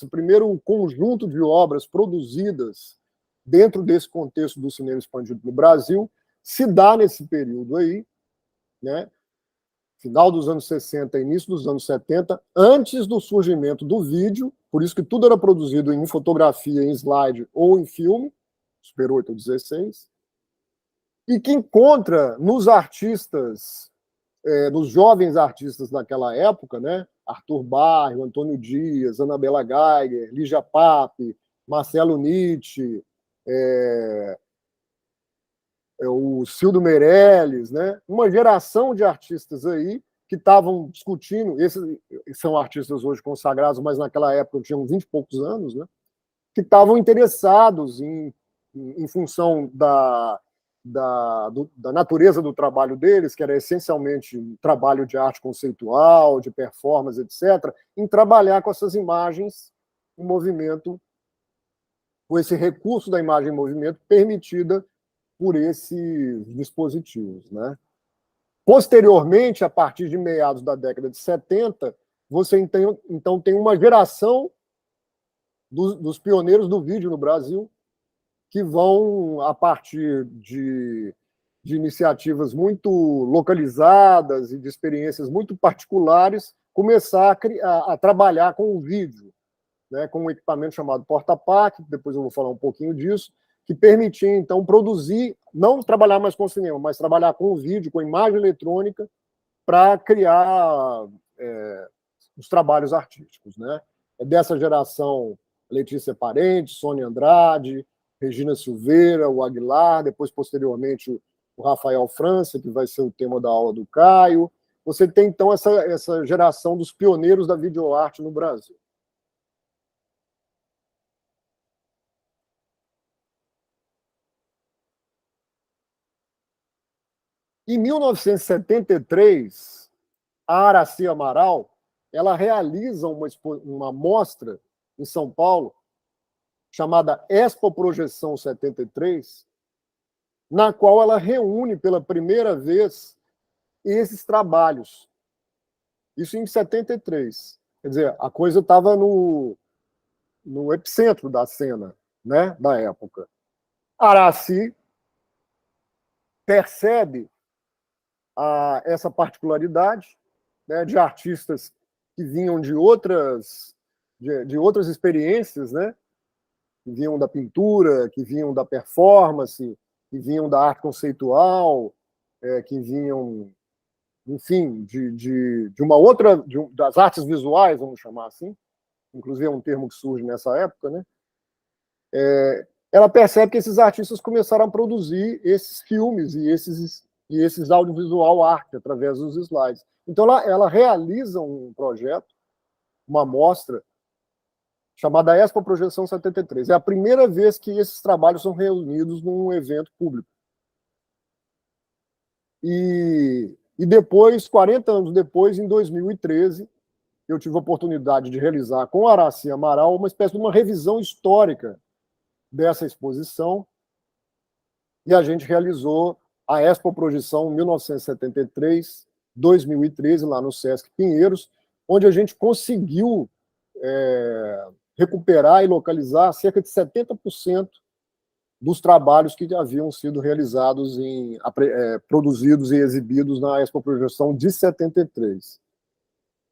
C: primeiro conjunto de obras produzidas dentro desse contexto do cinema expandido no Brasil se dá nesse período aí, né? Final dos anos 60, início dos anos 70, antes do surgimento do vídeo, por isso que tudo era produzido em fotografia, em slide ou em filme, Super 8 ou 16, e que encontra nos artistas, nos jovens artistas daquela época, né? Arthur Barrio, Antônio Dias, Anabela Geiger, Lígia Pape, Marcelo Nietzsche, o Cildo Meirelles, né? Uma geração de artistas aí que estavam discutindo, esses são artistas hoje consagrados, mas naquela época tinham 20 e poucos anos, né? Que estavam interessados em função da natureza do trabalho deles, que era essencialmente um trabalho de arte conceitual, de performance, etc., em trabalhar com essas imagens em movimento, com esse recurso da imagem em movimento permitida por esses dispositivos, né? Posteriormente, a partir de meados da década de 70, você então tem uma geração dos pioneiros do vídeo no Brasil, que vão, a partir de iniciativas muito localizadas e de experiências muito particulares, começar a trabalhar com o vídeo, né, com um equipamento chamado Porta-Pac, depois eu vou falar um pouquinho disso, que permitia, então, produzir, não trabalhar mais com cinema, mas trabalhar com o vídeo, com imagem eletrônica, para criar os trabalhos artísticos, né? É dessa geração Letícia Parente, Sônia Andrade, Regina Silveira, o Aguilar, depois, posteriormente, o Rafael França, que vai ser o tema da aula do Caio. Você tem, então, essa geração dos pioneiros da videoarte no Brasil. Em 1973, a Araci Amaral ela realiza uma mostra em São Paulo, chamada Expo Projeção 73, na qual ela reúne pela primeira vez esses trabalhos. Isso em 73. Quer dizer, a coisa estava no epicentro da cena, né, da época. Araci percebe essa particularidade, né, de artistas que vinham de outras experiências, né, que vinham da pintura, que vinham da performance, que vinham da arte conceitual, que vinham, enfim, de uma outra, das artes visuais, vamos chamar assim, inclusive é um termo que surge nessa época, né? Ela percebe que esses artistas começaram a produzir esses filmes e esses audiovisual arte através dos slides. Então ela realiza um projeto, uma mostra chamada Expo Projeção 73. É a primeira vez que esses trabalhos são reunidos num evento público. E depois, 40 anos depois, em 2013, eu tive a oportunidade de realizar com Araci Amaral uma espécie de uma revisão histórica dessa exposição, e a gente realizou a Expo Projeção 1973-2013, lá no Sesc Pinheiros, onde a gente conseguiu recuperar e localizar cerca de 70% dos trabalhos que haviam sido realizados, produzidos e exibidos na Expo Projeção de 73.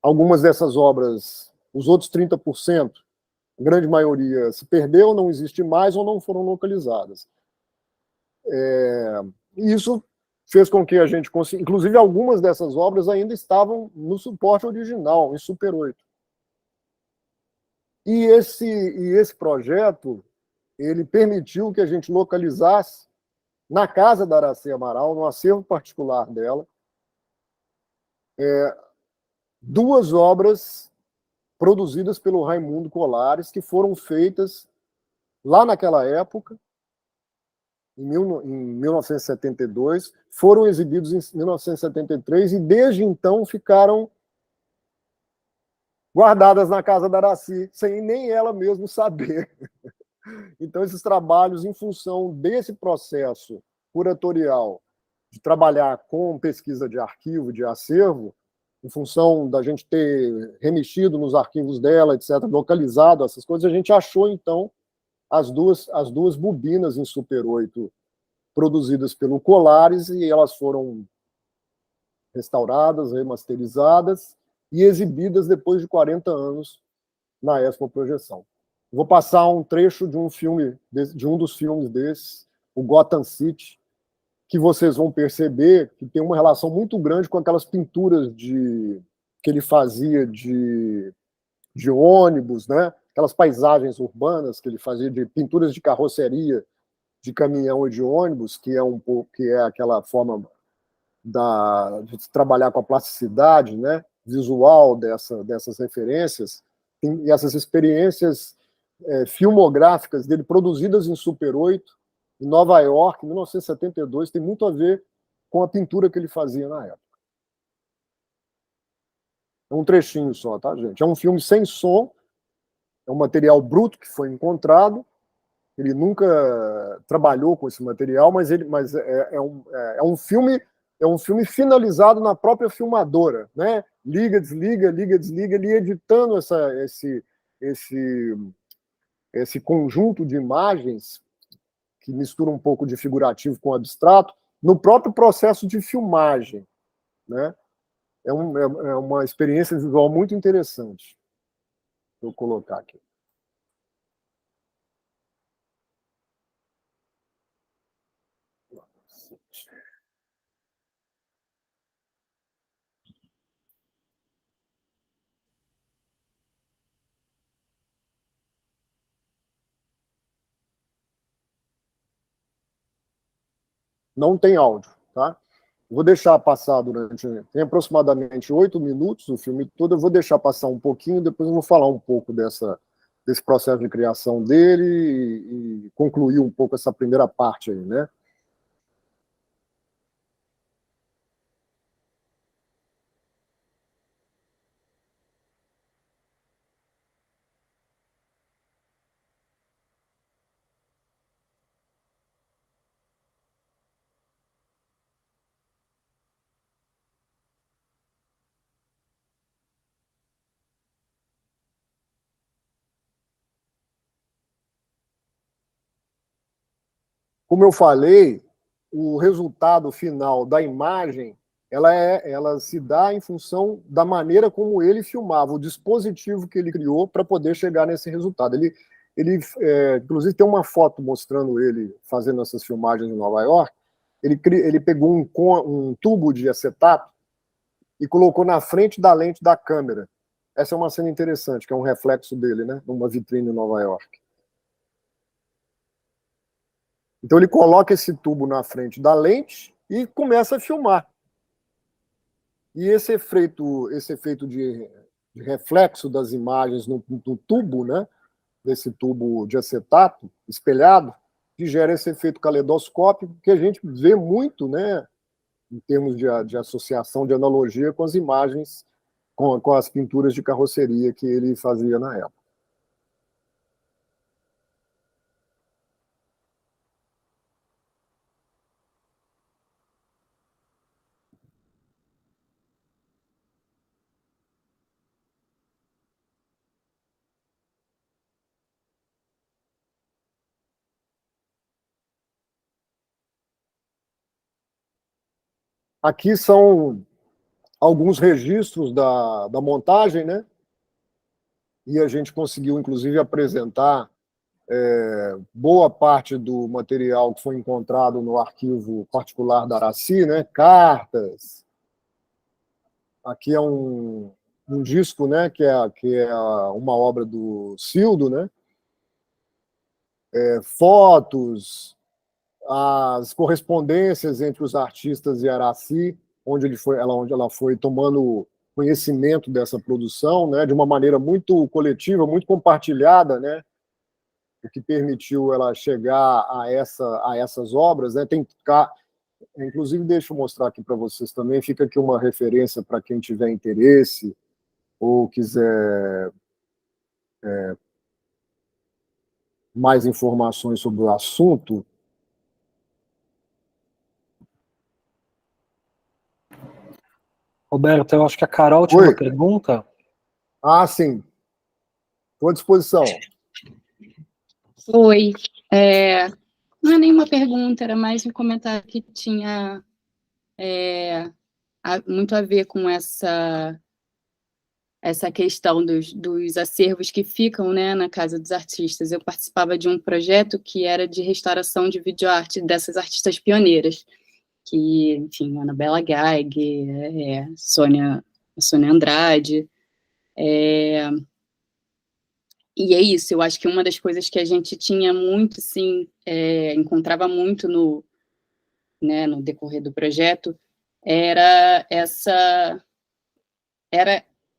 C: Algumas dessas obras, os outros 30%, a grande maioria se perdeu, não existe mais ou não foram localizadas. E isso fez com que a gente consiga... Inclusive, algumas dessas obras ainda estavam no suporte original, em Super 8. E esse projeto, ele permitiu que a gente localizasse, na casa da Araci Amaral, no acervo particular dela, duas obras produzidas pelo Raimundo Colares, que foram feitas lá naquela época, em 1972, foram exibidos em 1973 e desde então ficaram guardadas na casa da Araci, sem nem ela mesma saber. Então, esses trabalhos, em função desse processo curatorial de trabalhar com pesquisa de arquivo, de acervo, em função da gente ter remexido nos arquivos dela, etc., localizado essas coisas, a gente achou, então, as duas bobinas em Super 8 produzidas pelo Colares, e elas foram restauradas, remasterizadas e exibidas depois de 40 anos na Expo Projeção. Vou passar um trecho de um dos filmes desses, o Gotham City, que vocês vão perceber que tem uma relação muito grande com aquelas pinturas que ele fazia de ônibus, né? Aquelas paisagens urbanas que ele fazia, de pinturas de carroceria, de caminhão e de ônibus, que é aquela forma de trabalhar com a plasticidade, né, visual dessas referências, e essas experiências filmográficas dele, produzidas em Super 8, em Nova York, em 1972, tem muito a ver com a pintura que ele fazia na época. É um trechinho só, tá, gente? É um filme sem som, é um material bruto que foi encontrado, ele nunca trabalhou com esse material, mas é um filme finalizado na própria filmadora, né? Liga, desliga, ele editando esse conjunto de imagens que mistura um pouco de figurativo com abstrato no próprio processo de filmagem, né? É uma experiência visual muito interessante. Vou colocar aqui. não tem áudio, tá? Vou deixar passar tem aproximadamente 8 minutos o filme todo, eu vou deixar passar um pouquinho, depois eu vou falar um pouco desse processo de criação dele e concluir um pouco essa primeira parte aí, né? Como eu falei, o resultado final da imagem ela se dá em função da maneira como ele filmava, o dispositivo que ele criou para poder chegar nesse resultado. Inclusive, tem uma foto mostrando ele fazendo essas filmagens em Nova York. Ele pegou um tubo de acetato e colocou na frente da lente da câmera. Essa é uma cena interessante, que é um reflexo dele, né, numa vitrine em Nova York. Então ele coloca esse tubo na frente da lente e começa a filmar. E esse efeito de reflexo das imagens no tubo, né, desse tubo de acetato espelhado, que gera esse efeito caleidoscópico que a gente vê muito, né, em termos de associação, de analogia com as imagens, com as pinturas de carroceria que ele fazia na época. Aqui são alguns registros da montagem, né? E a gente conseguiu, inclusive, apresentar boa parte do material que foi encontrado no arquivo particular da Aracy, né? Cartas. Aqui é um disco, né? Que é uma obra do Cildo, né? Fotos, as correspondências entre os artistas e Aracy, onde ela foi tomando conhecimento dessa produção, né, de uma maneira muito coletiva, muito compartilhada, né, o que permitiu ela chegar a essas obras, né. Inclusive, deixa eu mostrar aqui para vocês também, fica aqui uma referência para quem tiver interesse ou quiser mais informações sobre o assunto.
B: Roberto, eu acho que a Carol tinha uma pergunta.
C: Ah, sim. Estou à disposição.
D: Oi. Não é nenhuma pergunta, era mais um comentário que tinha muito a ver com essa questão dos acervos que ficam, né, na Casa dos Artistas. Eu participava de um projeto que era de restauração de videoarte dessas artistas pioneiras, que, enfim, Anabela Geiger, Sônia Andrade. E é isso, eu acho que uma das coisas que a gente tinha muito, assim, encontrava muito no decorrer do projeto, era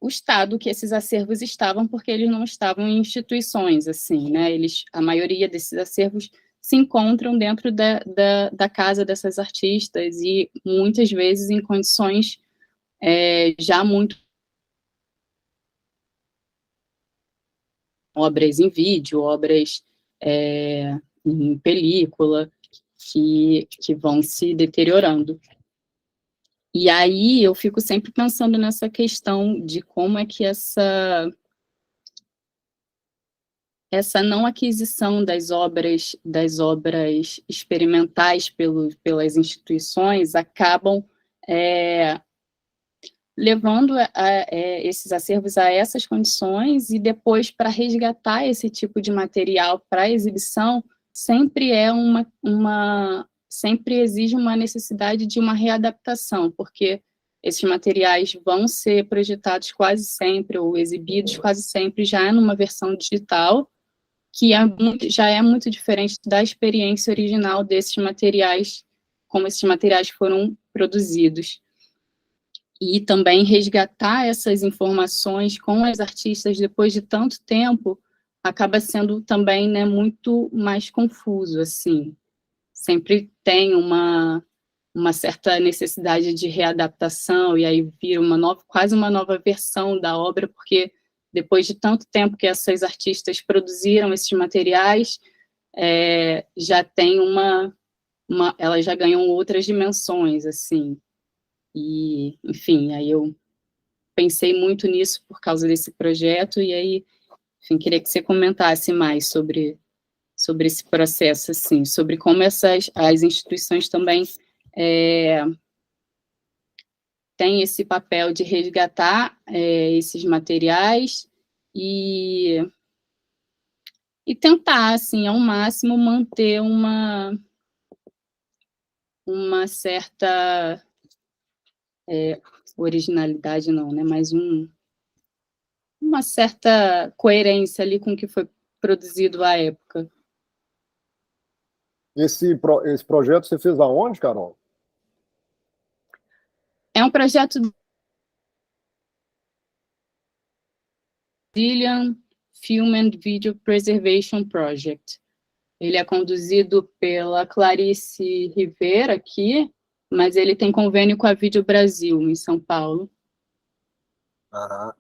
D: o estado que esses acervos estavam, porque eles não estavam em instituições, assim, né? A maioria desses acervos se encontram dentro da casa dessas artistas e muitas vezes em condições já muito obras em vídeo, obras em película, que vão se deteriorando. E aí eu fico sempre pensando nessa questão de como é que essa não aquisição das obras experimentais pelas instituições acabam levando esses acervos a essas condições, e depois, para resgatar esse tipo de material para exibição, sempre sempre exige uma necessidade de uma readaptação, porque esses materiais vão ser projetados quase sempre, ou exibidos quase sempre, já numa versão digital, que já é muito diferente da experiência original desses materiais como esses materiais foram produzidos. E também resgatar essas informações com as artistas depois de tanto tempo acaba sendo também, né, muito mais confuso, assim. Sempre tem uma certa necessidade de readaptação, e aí vira quase uma nova versão da obra, porque depois de tanto tempo que essas artistas produziram esses materiais, já tem elas já ganham outras dimensões, assim. E, enfim, aí eu pensei muito nisso por causa desse projeto, e aí, enfim, queria que você comentasse mais sobre esse processo, assim, sobre como as instituições também têm esse papel de resgatar esses materiais e tentar, assim, ao máximo, manter uma certa originalidade, não, né, mas uma certa coerência ali com o que foi produzido à época.
C: Esse projeto você fez aonde, Carol?
D: É um projeto do Brazilian Film and Video Preservation Project. Ele é conduzido pela Clarice Rivera aqui, mas ele tem convênio com a Vídeo Brasil, em São Paulo.
C: Aham.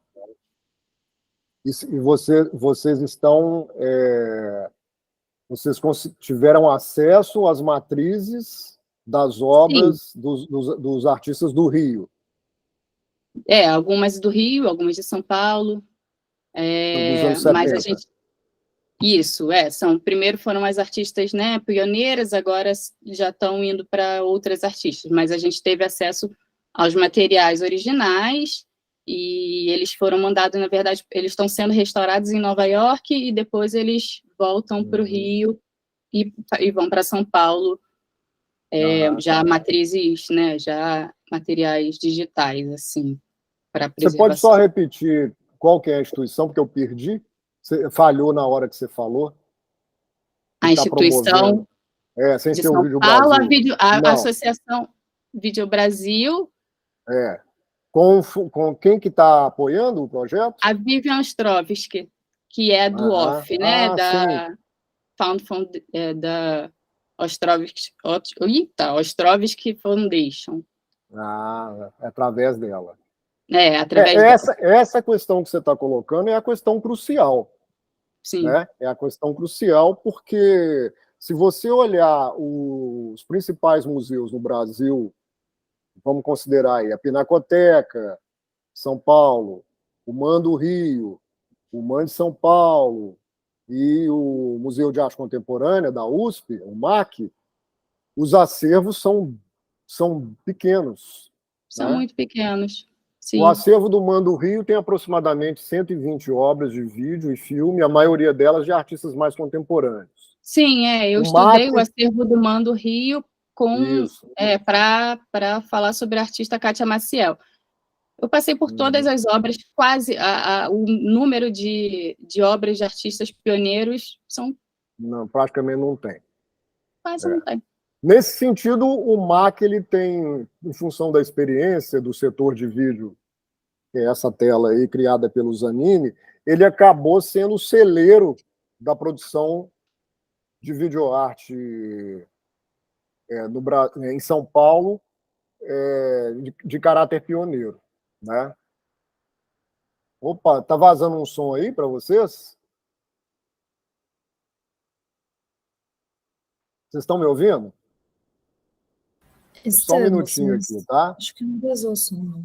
C: E vocês estão... vocês tiveram acesso às matrizes das obras dos artistas do Rio?
D: Algumas do Rio, algumas de São Paulo.
C: Dos anos 70.
D: Mas a gente... Isso, primeiro foram as artistas, né, pioneiras, agora já estão indo para outras artistas, mas a gente teve acesso aos materiais originais, e eles foram mandados, na verdade, eles estão sendo restaurados em Nova York, e depois eles voltam para o Rio e vão para São Paulo, já matrizes, né, já materiais digitais, assim, para preservação.
C: Você pode só repetir qual que é a instituição, porque eu perdi? Você falhou na hora que você falou?
D: A instituição
C: sem
D: de
C: ser o
D: São
C: Vídeo
D: Paulo,
C: Brasil.
D: a Associação Vídeo Brasil.
C: Com quem que está apoiando o projeto?
D: A Vivian Ostrovsky, que é do OFF, né? Da da Ostrovsky Foundation.
C: É através dela.
D: Através dela.
C: Essa questão que você está colocando é a questão crucial.
D: Sim.
C: Né? É a questão crucial, porque se você olhar os principais museus no Brasil, vamos considerar aí a Pinacoteca, São Paulo, o MAN do Rio, o MAN de São Paulo e o Museu de Arte Contemporânea da USP, o MAC, os acervos são pequenos.
D: São muito pequenos. Sim.
C: O acervo do MAN do Rio tem aproximadamente 120 obras de vídeo e filme, a maioria delas de artistas mais contemporâneos.
D: Sim, eu estudei o acervo do MAN do Rio para falar sobre a artista Kátia Maciel. Eu passei por todas as obras, quase o número de obras de artistas pioneiros são...
C: Não, praticamente não tem.
D: Quase não tem.
C: Nesse sentido, o MAC ele tem, em função da experiência do setor de vídeo, que é essa tela aí criada pelo Zanini, ele acabou sendo o celeiro da produção de videoarte em São Paulo, de caráter pioneiro. Né? Opa, tá vazando um som aí para vocês? Vocês estão me ouvindo? Só um minutinho aqui, tá?
A: Acho que não vazou o som, não.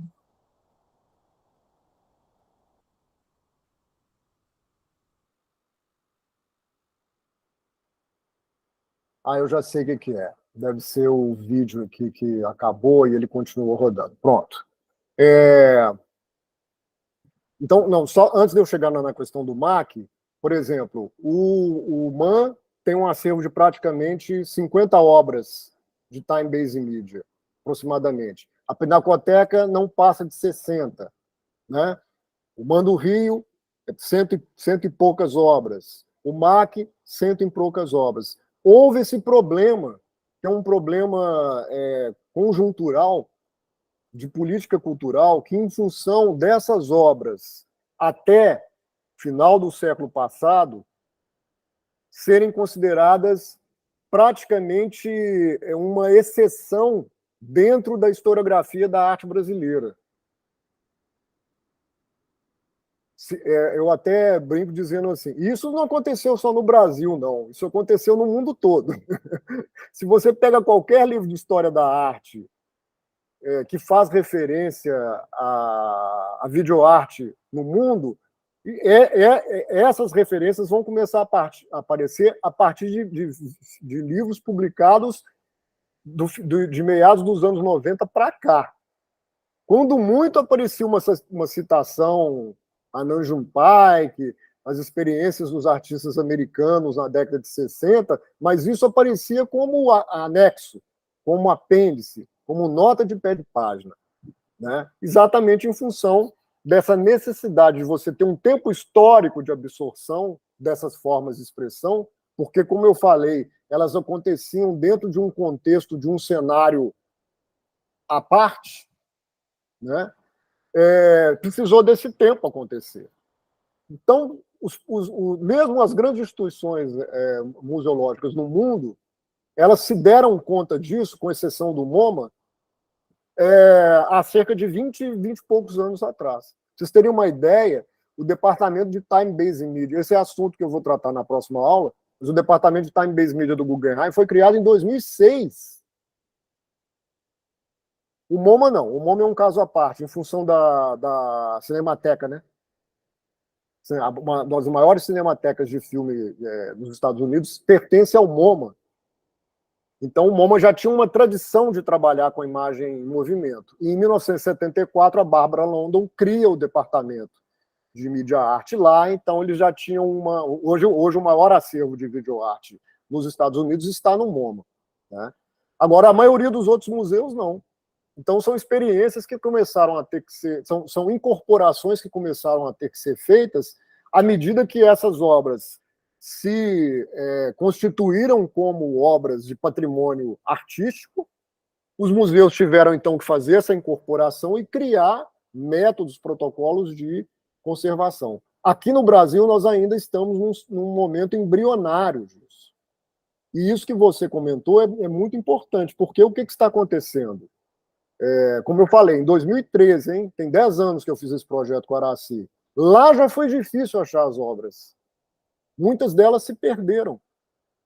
C: Eu já sei o que é. Deve ser o vídeo aqui que acabou e ele continuou rodando. Pronto. Então, não, só antes de eu chegar na questão do MAC, por exemplo, o MAN tem um acervo de praticamente 50 obras de time-based media, aproximadamente. A Pinacoteca não passa de 60. Né? O MAN do Rio, cento e poucas obras. O MAC, cento e poucas obras. Houve esse problema, é um problema conjuntural, de política cultural, que, em função dessas obras até final do século passado, serem consideradas praticamente uma exceção dentro da historiografia da arte brasileira. Eu até brinco dizendo assim, isso não aconteceu só no Brasil, não, isso aconteceu no mundo todo. Se você pega qualquer livro de história da arte que faz referência à videoarte no mundo, essas referências vão começar a aparecer a partir de livros publicados de meados dos anos 90 para cá. Quando muito aparecia uma citação a Nanjum Paik, as experiências dos artistas americanos na década de 60, mas isso aparecia como anexo, como apêndice, como nota de pé de página, né? Exatamente em função dessa necessidade de você ter um tempo histórico de absorção dessas formas de expressão, porque, como eu falei, elas aconteciam dentro de um contexto, de um cenário à parte, né? Precisou desse tempo acontecer. Então, mesmo as grandes instituições museológicas no mundo, elas se deram conta disso, com exceção do MoMA, há cerca de 20 e poucos anos atrás. Vocês teriam uma ideia, o departamento de Time-Based Media, esse é assunto que eu vou tratar na próxima aula, mas o departamento de Time-Based Media do Guggenheim foi criado em 2006. O MoMA não, o MoMA é um caso à parte, em função da Cinemateca, né? Uma das maiores cinematecas de filme nos Estados Unidos pertence ao MoMA. Então, o MoMA já tinha uma tradição de trabalhar com a imagem em movimento. E, em 1974, a Barbara London cria o departamento de Media Art lá, então eles já tinham hoje o maior acervo de videoarte nos Estados Unidos está no MoMA, né? Agora, a maioria dos outros museus, não. Então, são experiências que começaram a ter que ser... São incorporações que começaram a ter que ser feitas à medida que essas obras se constituíram como obras de patrimônio artístico. Os museus tiveram, então, que fazer essa incorporação e criar métodos, protocolos de conservação. Aqui no Brasil, nós ainda estamos num momento embrionário disso. E isso que você comentou é muito importante, porque o que está acontecendo? Como eu falei, em 2013, hein, tem 10 anos que eu fiz esse projeto com a Araci, lá já foi difícil achar as obras. Muitas delas se perderam.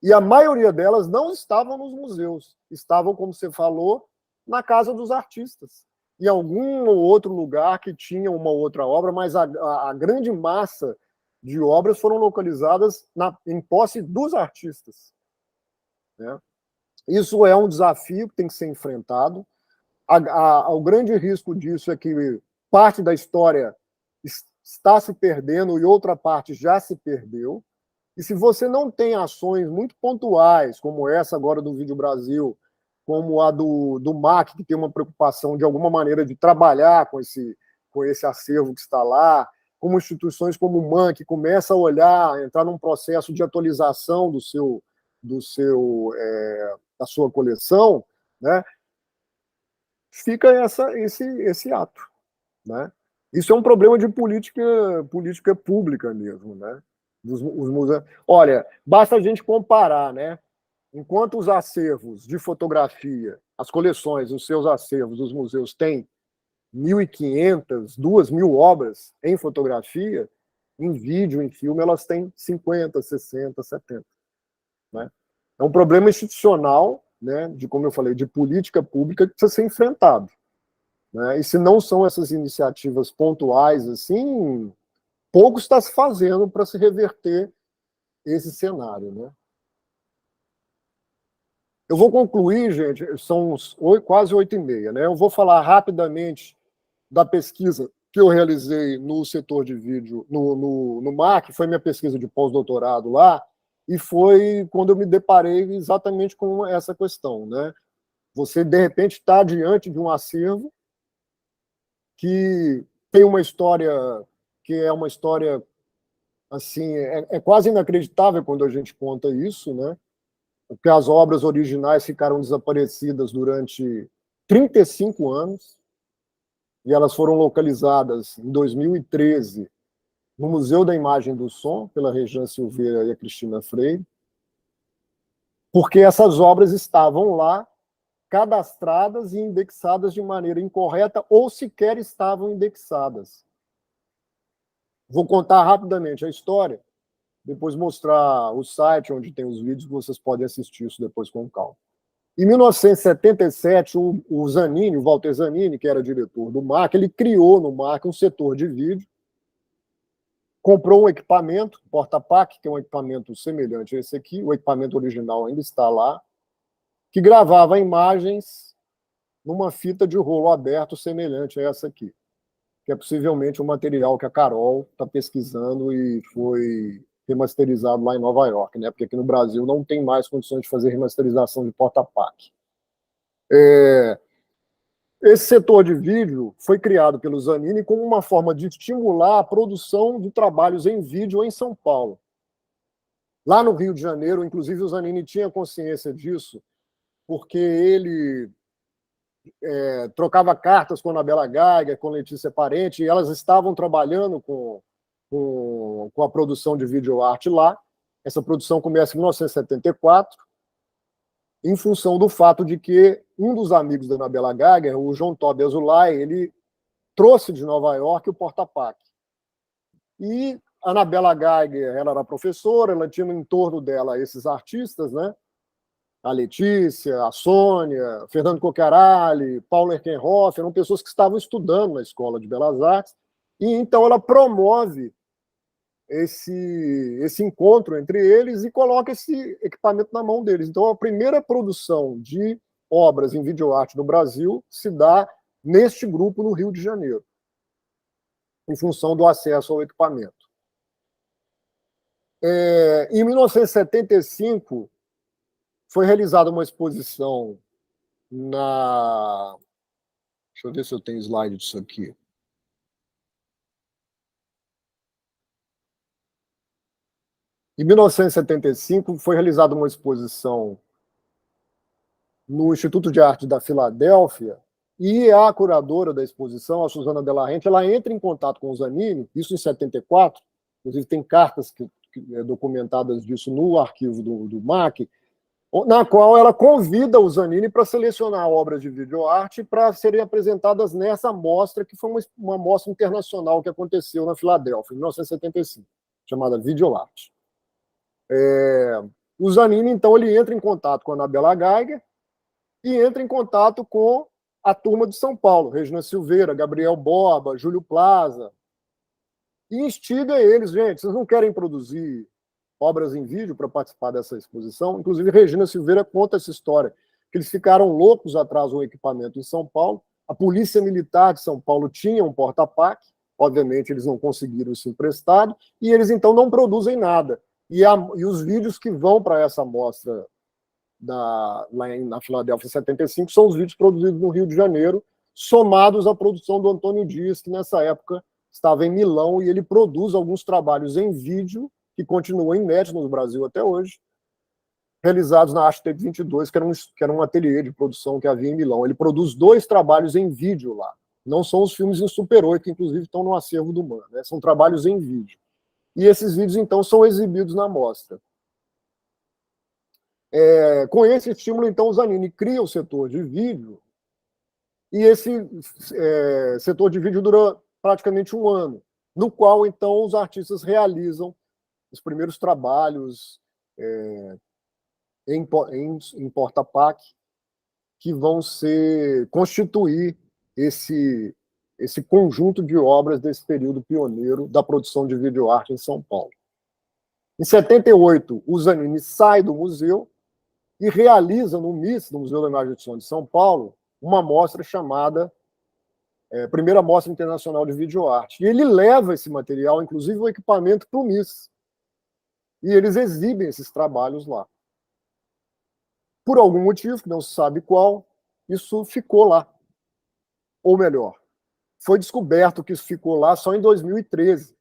C: E a maioria delas não estavam nos museus. Estavam, como você falou, na casa dos artistas. Em algum ou outro lugar que tinha uma outra obra, mas a grande massa de obras foram localizadas em posse dos artistas, né? Isso é um desafio que tem que ser enfrentado. O grande risco disso é que parte da história está se perdendo e outra parte já se perdeu. E se você não tem ações muito pontuais, como essa agora do Vídeo Brasil, como a do MAC, que tem uma preocupação de alguma maneira de trabalhar com esse acervo que está lá, como instituições como o MAN, que começa a olhar, entrar num processo de atualização da sua coleção, né? Fica esse ato, né? Isso é um problema de política pública mesmo, né? Os museus. Olha, basta a gente comparar, né? Enquanto os acervos de fotografia, as coleções, os seus acervos, os museus têm 1.500, 2.000 obras em fotografia, em vídeo, em filme, elas têm 50, 60, 70. Né? É um problema institucional, né, como eu falei, de política pública que precisa ser enfrentado. Né? E se não são essas iniciativas pontuais, assim, pouco está se fazendo para se reverter esse cenário. Né? Eu vou concluir, gente, são quase 8h30, né? Eu vou falar rapidamente da pesquisa que eu realizei no setor de vídeo, no MAC, foi minha pesquisa de pós-doutorado lá, e foi quando eu me deparei exatamente com essa questão, né? Você, de repente, está diante de um acervo que tem uma história que é uma história, assim, é quase inacreditável quando a gente conta isso, né? porque as obras originais ficaram desaparecidas durante 35 anos, e elas foram localizadas em 2013 no Museu da Imagem do Som, pela Rejane Silveira e a Cristina Freire, porque essas obras estavam lá, cadastradas e indexadas de maneira incorreta, ou sequer estavam indexadas. Vou contar rapidamente a história, depois mostrar o site onde tem os vídeos, que vocês podem assistir isso depois com calma. Em 1977, o Zanini, o Walter Zanini, que era diretor do MAC, ele criou no MAC um setor de vídeo, comprou um equipamento, porta-PAC, que é um equipamento semelhante a esse aqui, o equipamento original ainda está lá, que gravava imagens numa fita de rolo aberto semelhante a essa aqui, que é possivelmente um material que a Carol está pesquisando e foi remasterizado lá em Nova York, né? Porque aqui no Brasil não tem mais condições de fazer remasterização de porta-PAC. Esse setor de vídeo foi criado pelo Zanini como uma forma de estimular a produção de trabalhos em vídeo em São Paulo. Lá no Rio de Janeiro, inclusive o Zanini tinha consciência disso, porque ele trocava cartas com a Anabela Geiger, com Letícia Parente, e elas estavam trabalhando com a produção de videoarte lá. Essa produção começa em 1974, em função do fato de que um dos amigos da Anabela Geiger, o João Tobi Azulay, ele trouxe de Nova York o porta-PAC. E a Anabela Geiger, ela era professora, ela tinha no entorno dela esses artistas, né? A Letícia, a Sônia, Fernando Coccaralli, Paulo Erkenhoff, eram pessoas que estavam estudando na Escola de Belas Artes, e então ela promove esse encontro entre eles e coloca esse equipamento na mão deles. Então, a primeira produção de obras em videoarte no Brasil se dá neste grupo no Rio de Janeiro, em função do acesso ao equipamento. Em 1975, foi realizada uma exposição na... Deixa eu ver se eu tenho slide disso aqui. Em 1975, foi realizada uma exposição no Instituto de Arte da Filadélfia, e a curadora da exposição, a Suzana Della Rente, ela entra em contato com o Zanini, isso em 74, inclusive tem cartas documentadas disso no arquivo do MAC, na qual ela convida o Zanini para selecionar obras de videoarte para serem apresentadas nessa mostra, que foi uma mostra internacional que aconteceu na Filadélfia, em 1975, chamada Videoarte. O Zanini, então, ele entra em contato com a Anabela Geiger e entra em contato com a turma de São Paulo, Regina Silveira, Gabriel Borba, Júlio Plaza, e instiga eles, gente, vocês não querem produzir obras em vídeo para participar dessa exposição? Inclusive, Regina Silveira conta essa história, que eles ficaram loucos atrás do equipamento em São Paulo, a Polícia Militar de São Paulo tinha um porta-PAC, obviamente eles não conseguiram isso emprestado, e eles então não produzem nada. E os vídeos que vão para essa mostra lá na Filadélfia 75 são os vídeos produzidos no Rio de Janeiro, somados à produção do Antônio Dias, que nessa época estava em Milão, e ele produz alguns trabalhos em vídeo que continuam inéditos no Brasil até hoje, realizados na Arte 22, que era um ateliê de produção que havia em Milão. Ele produz 2 trabalhos em vídeo lá. Não são os filmes em Super 8, que inclusive estão no acervo do MAN, né? São trabalhos em vídeo. E esses vídeos, então, são exibidos na mostra. Com esse estímulo, então, o Zanini cria o setor de vídeo, e esse setor de vídeo dura praticamente 1 ano, no qual, então, os artistas realizam os primeiros trabalhos em porta-PAC, que vão constituir esse conjunto de obras desse período pioneiro da produção de videoarte em São Paulo. Em 78, o Zanini sai do museu e realiza no MIS, no Museu da Imagem do Som de São Paulo, uma mostra chamada Primeira Mostra Internacional de Videoarte. E ele leva esse material, inclusive o equipamento, para o MIS. E eles exibem esses trabalhos lá. Por algum motivo, que não se sabe qual, isso ficou lá. Ou melhor, foi descoberto que isso ficou lá só em 2013.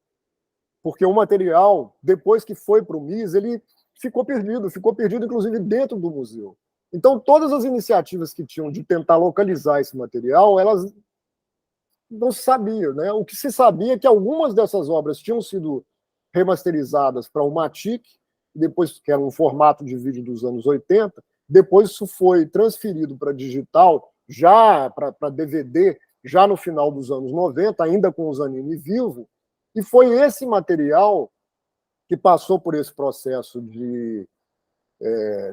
C: Porque o material, depois que foi para o MIS, ele ficou perdido inclusive dentro do museu. Então, todas as iniciativas que tinham de tentar localizar esse material, elas não se sabiam, né? O que se sabia é que algumas dessas obras tinham sido remasterizadas para o Matic, depois, que era um formato de vídeo dos anos 80, depois isso foi transferido para digital, já para DVD, já no final dos anos 90, ainda com o Zanini vivo, e foi esse material que passou por esse processo de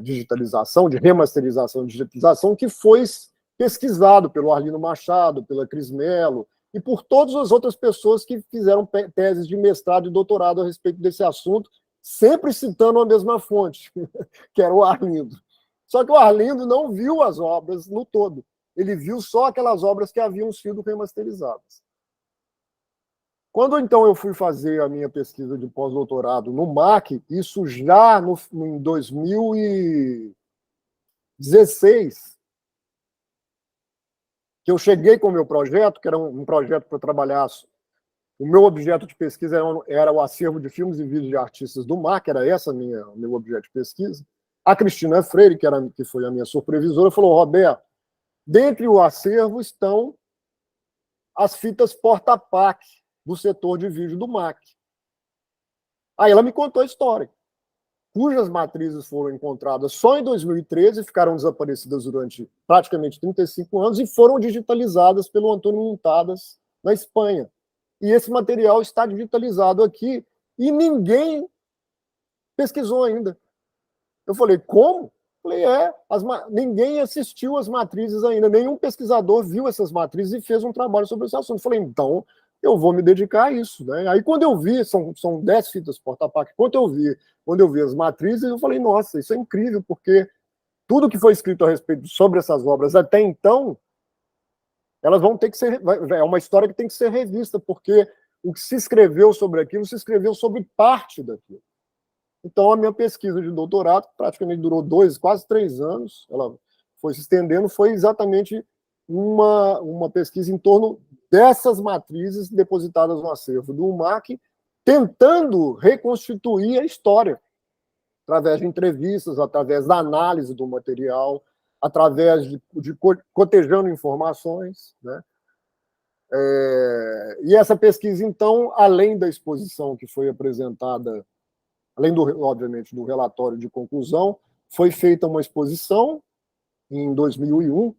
C: digitalização, de remasterização, digitalização, que foi pesquisado pelo Arlindo Machado, pela Cris Mello, e por todas as outras pessoas que fizeram teses de mestrado e doutorado a respeito desse assunto, sempre citando a mesma fonte, que era o Arlindo. Só que o Arlindo não viu as obras no todo. Ele viu só aquelas obras que haviam sido remasterizadas. Quando, então, eu fui fazer a minha pesquisa de pós-doutorado no MAC, isso já em 2016, que eu cheguei com o meu projeto, que era um projeto para trabalhar. O meu objeto de pesquisa era o acervo de filmes e vídeos de artistas do MAC, era esse o meu objeto de pesquisa. A Cristina Freire, que foi a minha supervisora, falou: Roberto, dentre o acervo estão as fitas porta-pac do setor de vídeo do MAC. Aí ela me contou a história, cujas matrizes foram encontradas só em 2013, ficaram desaparecidas durante praticamente 35 anos e foram digitalizadas pelo Antônio Muntadas na Espanha. E esse material está digitalizado aqui e ninguém pesquisou ainda. Eu falei, como? Eu falei, ninguém assistiu às matrizes ainda, nenhum pesquisador viu essas matrizes e fez um trabalho sobre esse assunto. Eu falei, então, eu vou me dedicar a isso, né? Aí, quando eu vi, são 10 fitas porta-pac, quando eu vi as matrizes, eu falei, nossa, isso é incrível, porque tudo que foi escrito a respeito sobre essas obras até então, elas vão ter que ser... É uma história que tem que ser revista, porque o que se escreveu sobre aquilo, se escreveu sobre parte daquilo. Então, a minha pesquisa de doutorado, praticamente durou quase 3 anos, ela foi se estendendo, foi exatamente uma pesquisa em torno dessas matrizes depositadas no acervo do MAC, tentando reconstituir a história, através de entrevistas, através da análise do material, através de cotejando informações, né? E essa pesquisa, então, além da exposição que foi apresentada, além, obviamente, do relatório de conclusão, foi feita uma exposição em 2021,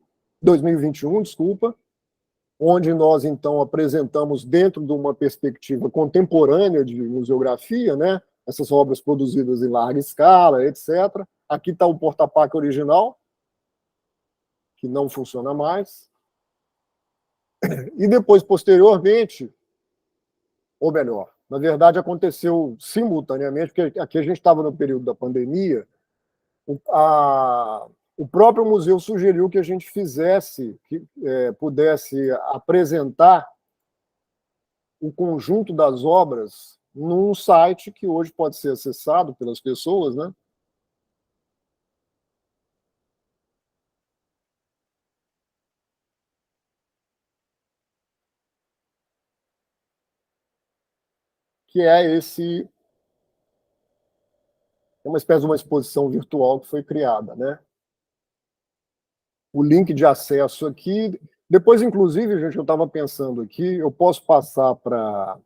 C: onde nós, então, apresentamos, dentro de uma perspectiva contemporânea de museografia, né, essas obras produzidas em larga escala, etc. Aqui está o porta-pac original, que não funciona mais. E depois, posteriormente, ou melhor, na verdade, aconteceu simultaneamente, porque aqui a gente estava no período da pandemia, o próprio museu sugeriu que a gente pudesse apresentar o conjunto das obras num site que hoje pode ser acessado pelas pessoas, né? Que é uma espécie de uma exposição virtual que foi criada, né? O link de acesso aqui. Depois, inclusive, gente, eu estava pensando aqui, eu posso passar para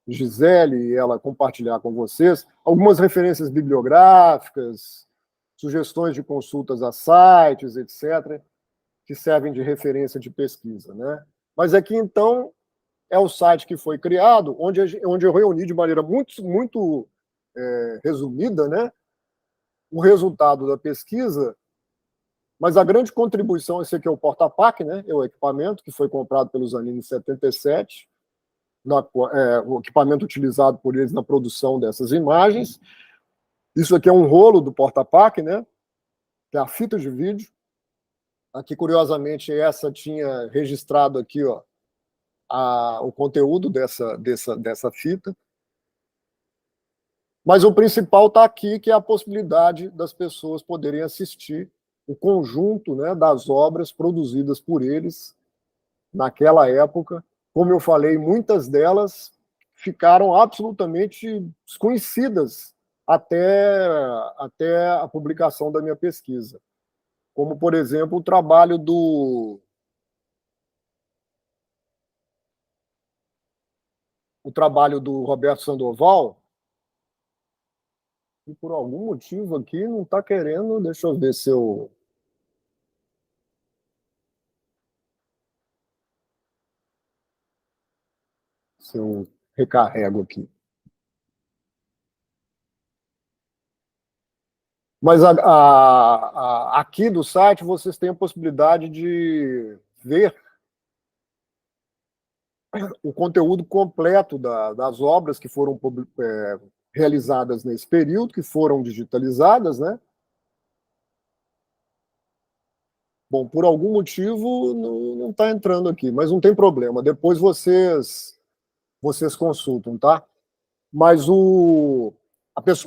C: Gisele e ela compartilhar com vocês algumas referências bibliográficas, sugestões de consultas a sites, etc., que servem de referência de pesquisa, né? Mas aqui, então, é o site que foi criado, onde eu reuni de maneira muito resumida, né, o resultado da pesquisa. Mas a grande contribuição, esse aqui é o porta-pac, né, é o equipamento que foi comprado pelos Zanini em 77, o equipamento utilizado por eles na produção dessas imagens. Isso aqui é um rolo do porta-pac, né, que é a fita de vídeo. Aqui, curiosamente, essa tinha registrado aqui, ó, o conteúdo dessa fita. Mas o principal está aqui, que é a possibilidade das pessoas poderem assistir o conjunto, né, das obras produzidas por eles naquela época. Como eu falei, muitas delas ficaram absolutamente desconhecidas até a publicação da minha pesquisa. Como, por exemplo, o trabalho do Roberto Sandoval, que por algum motivo aqui não está querendo. Deixa eu ver se eu recarrego aqui. Mas aqui do site vocês têm a possibilidade de ver o conteúdo completo das obras que foram realizadas nesse período, que foram digitalizadas, né? Bom, por algum motivo não está entrando aqui, mas não tem problema. Depois vocês consultam, tá? Mas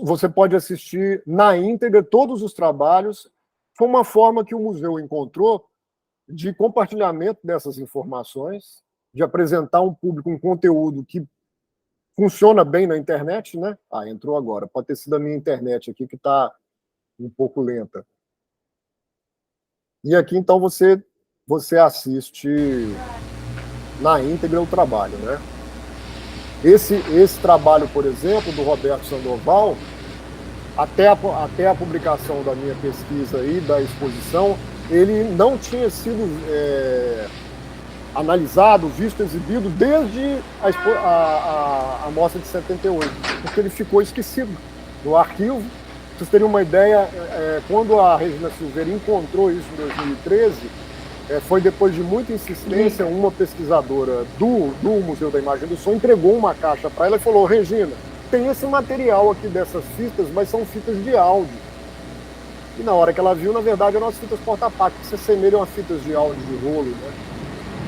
C: você pode assistir na íntegra todos os trabalhos. Foi uma forma que o museu encontrou de compartilhamento dessas informações, de apresentar um público um conteúdo que funciona bem na internet, né? Entrou agora. Pode ter sido a minha internet aqui que está um pouco lenta. E aqui, então, você assiste na íntegra o trabalho, né? Esse trabalho, por exemplo, do Roberto Sandoval, até a publicação da minha pesquisa e da exposição, ele não tinha sido analisado, visto, exibido desde a mostra de 78, porque ele ficou esquecido no arquivo. Pra vocês terem uma ideia, quando a Regina Silveira encontrou isso em 2013, foi depois de muita insistência, uma pesquisadora do Museu da Imagem do Som entregou uma caixa para ela e falou: Regina, tem esse material aqui dessas fitas, mas são fitas de áudio. E na hora que ela viu, na verdade, eram as fitas porta-pacto, que se assemelham a fitas de áudio de rolo, né?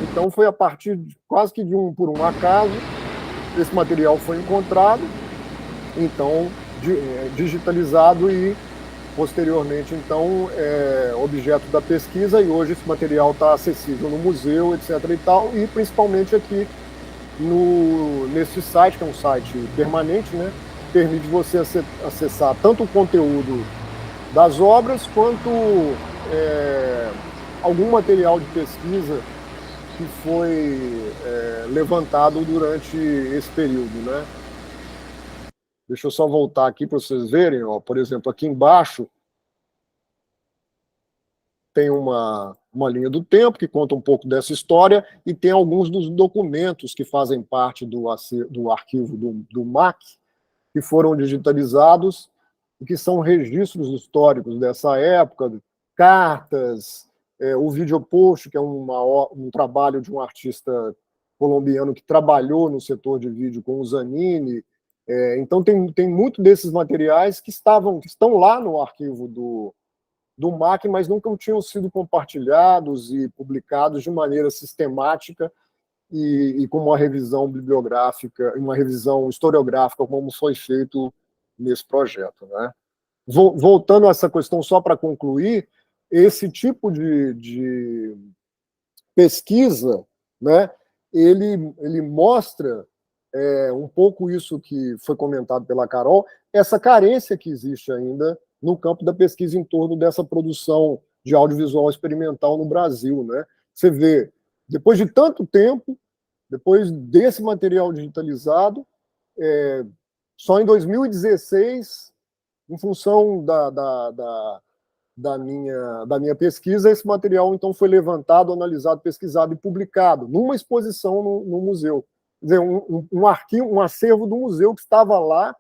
C: Então foi a partir quase que por um acaso, esse material foi encontrado, então digitalizado e posteriormente, então, objeto da pesquisa, e hoje esse material está acessível no museu, etc. e tal, e principalmente aqui nesse site, que é um site permanente, né? Permite você acessar tanto o conteúdo das obras, quanto algum material de pesquisa que foi levantado durante esse período, né? Deixa eu só voltar aqui para vocês verem, ó. Por exemplo, aqui embaixo tem uma linha do tempo que conta um pouco dessa história, e tem alguns dos documentos que fazem parte do arquivo do MAC, que foram digitalizados e que são registros históricos dessa época, cartas, o videopost, que é um trabalho de um artista colombiano que trabalhou no setor de vídeo com o Zanini. Então tem muito desses materiais que estão lá no arquivo do MAC, mas nunca tinham sido compartilhados e publicados de maneira sistemática e com uma revisão bibliográfica, uma revisão historiográfica, como foi feito nesse projeto, né? Voltando a essa questão, só para concluir, esse tipo de pesquisa, né, ele mostra um pouco isso que foi comentado pela Carol, essa carência que existe ainda no campo da pesquisa em torno dessa produção de audiovisual experimental no Brasil, né? Você vê, depois de tanto tempo, depois desse material digitalizado, só em 2016, em função da minha pesquisa, esse material então foi levantado, analisado, pesquisado e publicado numa exposição no museu. Quer dizer, um arquivo, um acervo do museu que estava lá,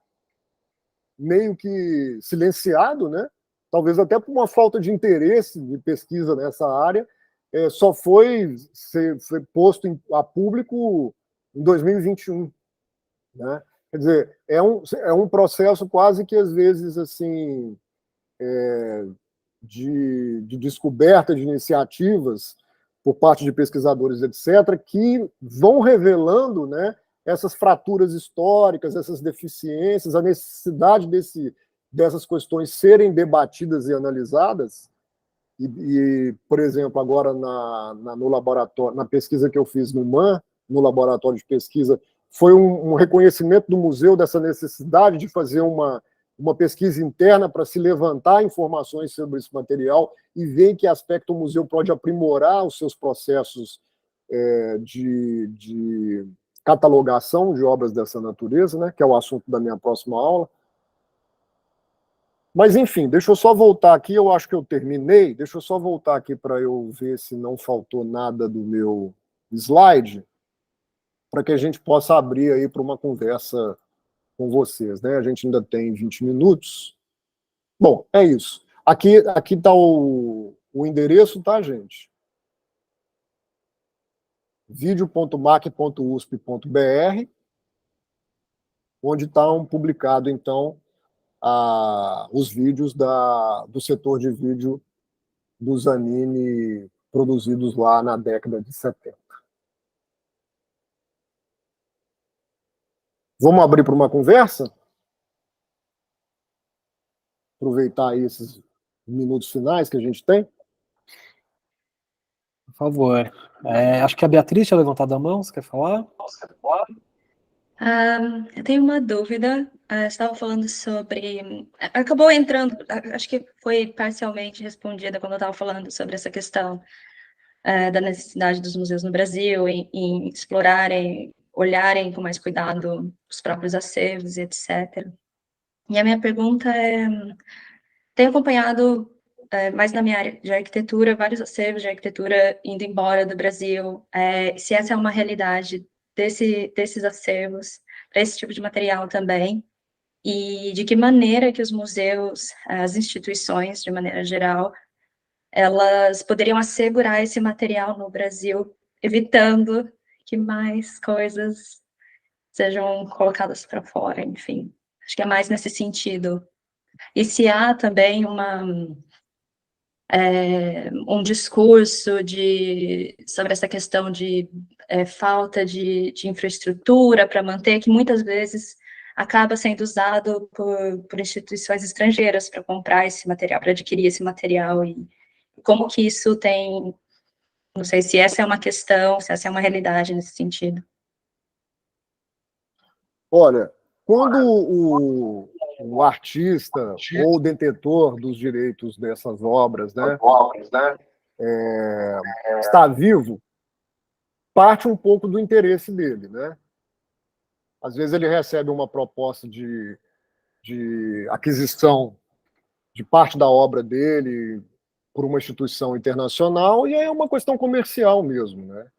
C: meio que silenciado, né? Talvez até por uma falta de interesse de pesquisa nessa área, só foi posto a público em 2021, né? Quer dizer, é um processo quase que, às vezes, assim, de descoberta de iniciativas por parte de pesquisadores, etc., que vão revelando, né, essas fraturas históricas, essas deficiências, a necessidade dessas questões serem debatidas e analisadas. Por exemplo, agora no laboratório, na pesquisa que eu fiz no MAN, no laboratório de pesquisa, foi um reconhecimento do museu dessa necessidade de fazer uma uma pesquisa interna para se levantar informações sobre esse material e ver em que aspecto o museu pode aprimorar os seus processos de catalogação de obras dessa natureza, né, que é o assunto da minha próxima aula. Mas, enfim, deixa eu só voltar aqui, eu acho que eu terminei, deixa eu só voltar aqui para eu ver se não faltou nada do meu slide, para que a gente possa abrir aí para uma conversa com vocês, né? A gente ainda tem 20 minutos. Bom, é isso. Aqui está o endereço, tá, gente? video.mac.usp.br, onde estão publicados, então, os vídeos do setor de vídeo do Zanini produzidos lá na década de 70. Vamos abrir para uma conversa? Aproveitar aí esses minutos finais que a gente tem?
B: Por favor. Acho que a Beatriz tinha levantado a mão, você quer falar?
E: Eu tenho uma dúvida. Você estava falando sobre. Acabou entrando, acho que foi parcialmente respondida quando eu estava falando sobre essa questão da necessidade dos museus no Brasil em explorarem, olharem com mais cuidado os próprios acervos e etc. E a minha pergunta é: tenho acompanhado, mais na minha área de arquitetura, vários acervos de arquitetura indo embora do Brasil, se essa é uma realidade desses acervos, para esse tipo de material também, e de que maneira que os museus, as instituições, de maneira geral, elas poderiam assegurar esse material no Brasil, evitando que mais coisas sejam colocadas para fora, enfim. Acho que é mais nesse sentido. E se há também um discurso sobre essa questão de falta de infraestrutura para manter, que muitas vezes acaba sendo usado por instituições estrangeiras para comprar esse material, para adquirir esse material, e como que isso tem, não sei se essa é uma questão, se essa é uma realidade nesse sentido.
C: Olha, quando o artista ou o detentor dos direitos dessas obras, né, está vivo, parte um pouco do interesse dele, né? Às vezes ele recebe uma proposta de aquisição de parte da obra dele por uma instituição internacional, e aí é uma questão comercial mesmo, né?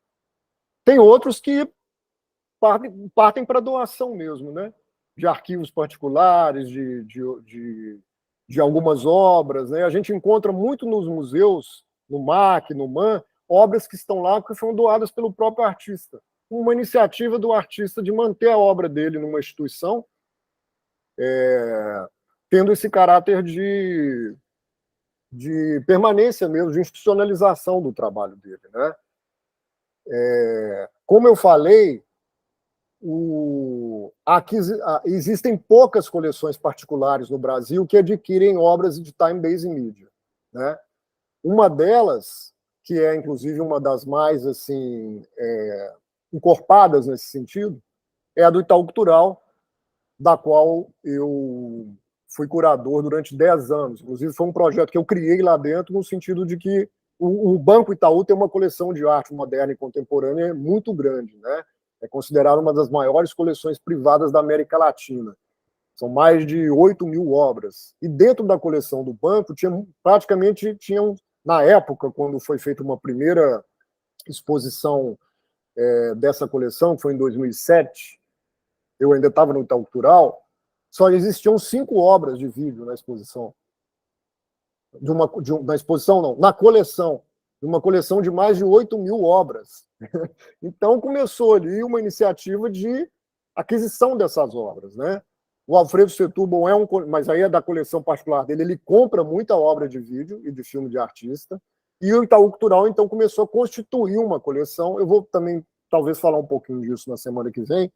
C: Tem outros que partem para doação mesmo, né? De arquivos particulares, de algumas obras, né? A gente encontra muito nos museus, no MAC, no MAN, obras que estão lá que foram doadas pelo próprio artista. Uma iniciativa do artista de manter a obra dele numa instituição, tendo esse caráter de permanência mesmo, de institucionalização do trabalho dele, né? Como eu falei, existem poucas coleções particulares no Brasil que adquirem obras de time-based media, né? Uma delas, que é inclusive uma das mais assim encorpadas nesse sentido, é a do Itaú Cultural, da qual eu fui curador durante 10 anos. Inclusive foi um projeto que eu criei lá dentro, no sentido de que o Banco Itaú tem uma coleção de arte moderna e contemporânea muito grande, né? É considerada uma das maiores coleções privadas da América Latina. São mais de 8.000 obras. E dentro da coleção do banco, tinham, na época, quando foi feita uma primeira exposição dessa coleção, que foi em 2007, eu ainda estava no Itaú Cultural, só existiam 5 obras de vídeo na exposição. Na exposição, não, na coleção. Uma coleção de mais de 8.000 obras. Então, começou ali uma iniciativa de aquisição dessas obras, né? O Alfredo Setúbal mas aí é da coleção particular dele, ele compra muita obra de vídeo e de filme de artista, e o Itaú Cultural, então, começou a constituir uma coleção. Eu vou também, talvez, falar um pouquinho disso na semana que vem,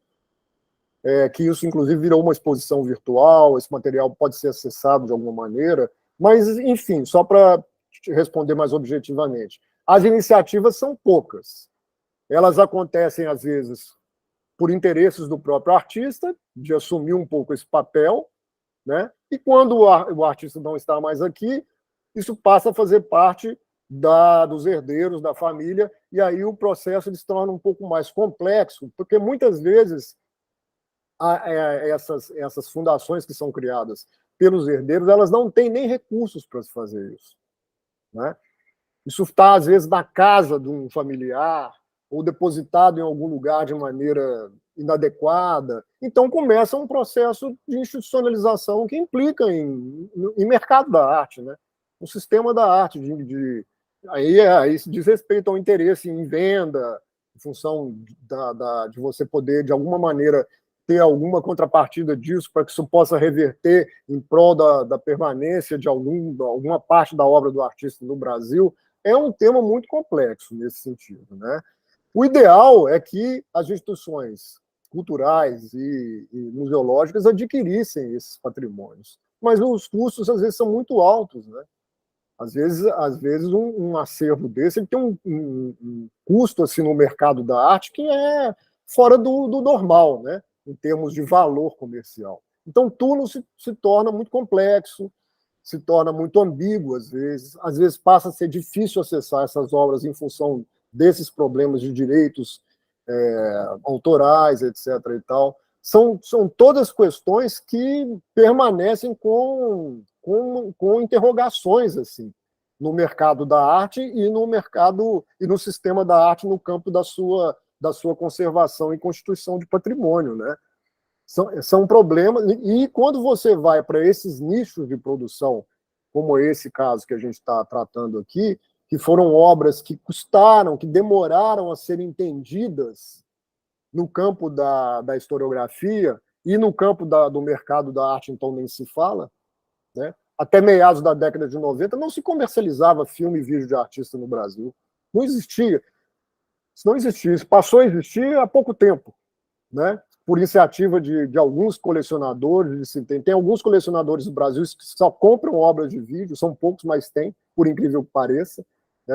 C: que isso, inclusive, virou uma exposição virtual, esse material pode ser acessado de alguma maneira, mas, enfim, só para responder mais objetivamente. As iniciativas são poucas. Elas acontecem, às vezes, por interesses do próprio artista, de assumir um pouco esse papel, né? e quando o artista não está mais aqui, isso passa a fazer parte dos herdeiros, da família, e aí o processo se torna um pouco mais complexo, porque muitas vezes essas fundações que são criadas pelos herdeiros, elas não têm nem recursos para se fazer isso, né? Isso está, às vezes, na casa de um familiar ou depositado em algum lugar de maneira inadequada. Então, começa um processo de institucionalização que implica em mercado da arte, né? O sistema da arte, aí se diz respeito ao interesse em venda, em função de você poder, de alguma maneira, ter alguma contrapartida disso para que isso possa reverter em prol da permanência de alguma parte da obra do artista no Brasil. É um tema muito complexo nesse sentido, né? O ideal é que as instituições culturais e museológicas adquirissem esses patrimônios, mas os custos, às vezes, são muito altos, né? Às vezes um acervo desse ele tem um custo assim, no mercado da arte que é fora do normal, né? Em termos de valor comercial. Então, tudo se torna muito complexo, se torna muito ambíguo, às vezes passa a ser difícil acessar essas obras em função desses problemas de direitos autorais, etc. e tal. São todas questões que permanecem com interrogações assim no mercado da arte e no sistema da arte no campo da sua conservação e constituição de patrimônio, né? São problemas, e quando você vai para esses nichos de produção, como esse caso que a gente está tratando aqui, que foram obras que custaram, que demoraram a serem entendidas no campo da historiografia e no campo do mercado da arte, então nem se fala, né? Até meados da década de 90 não se comercializava filme e vídeo de artista no Brasil. Não existia. Isso não existia. Isso passou a existir há pouco tempo, né? Por iniciativa de alguns colecionadores. Tem alguns colecionadores do Brasil que só compram obras de vídeo, são poucos, mas tem, por incrível que pareça.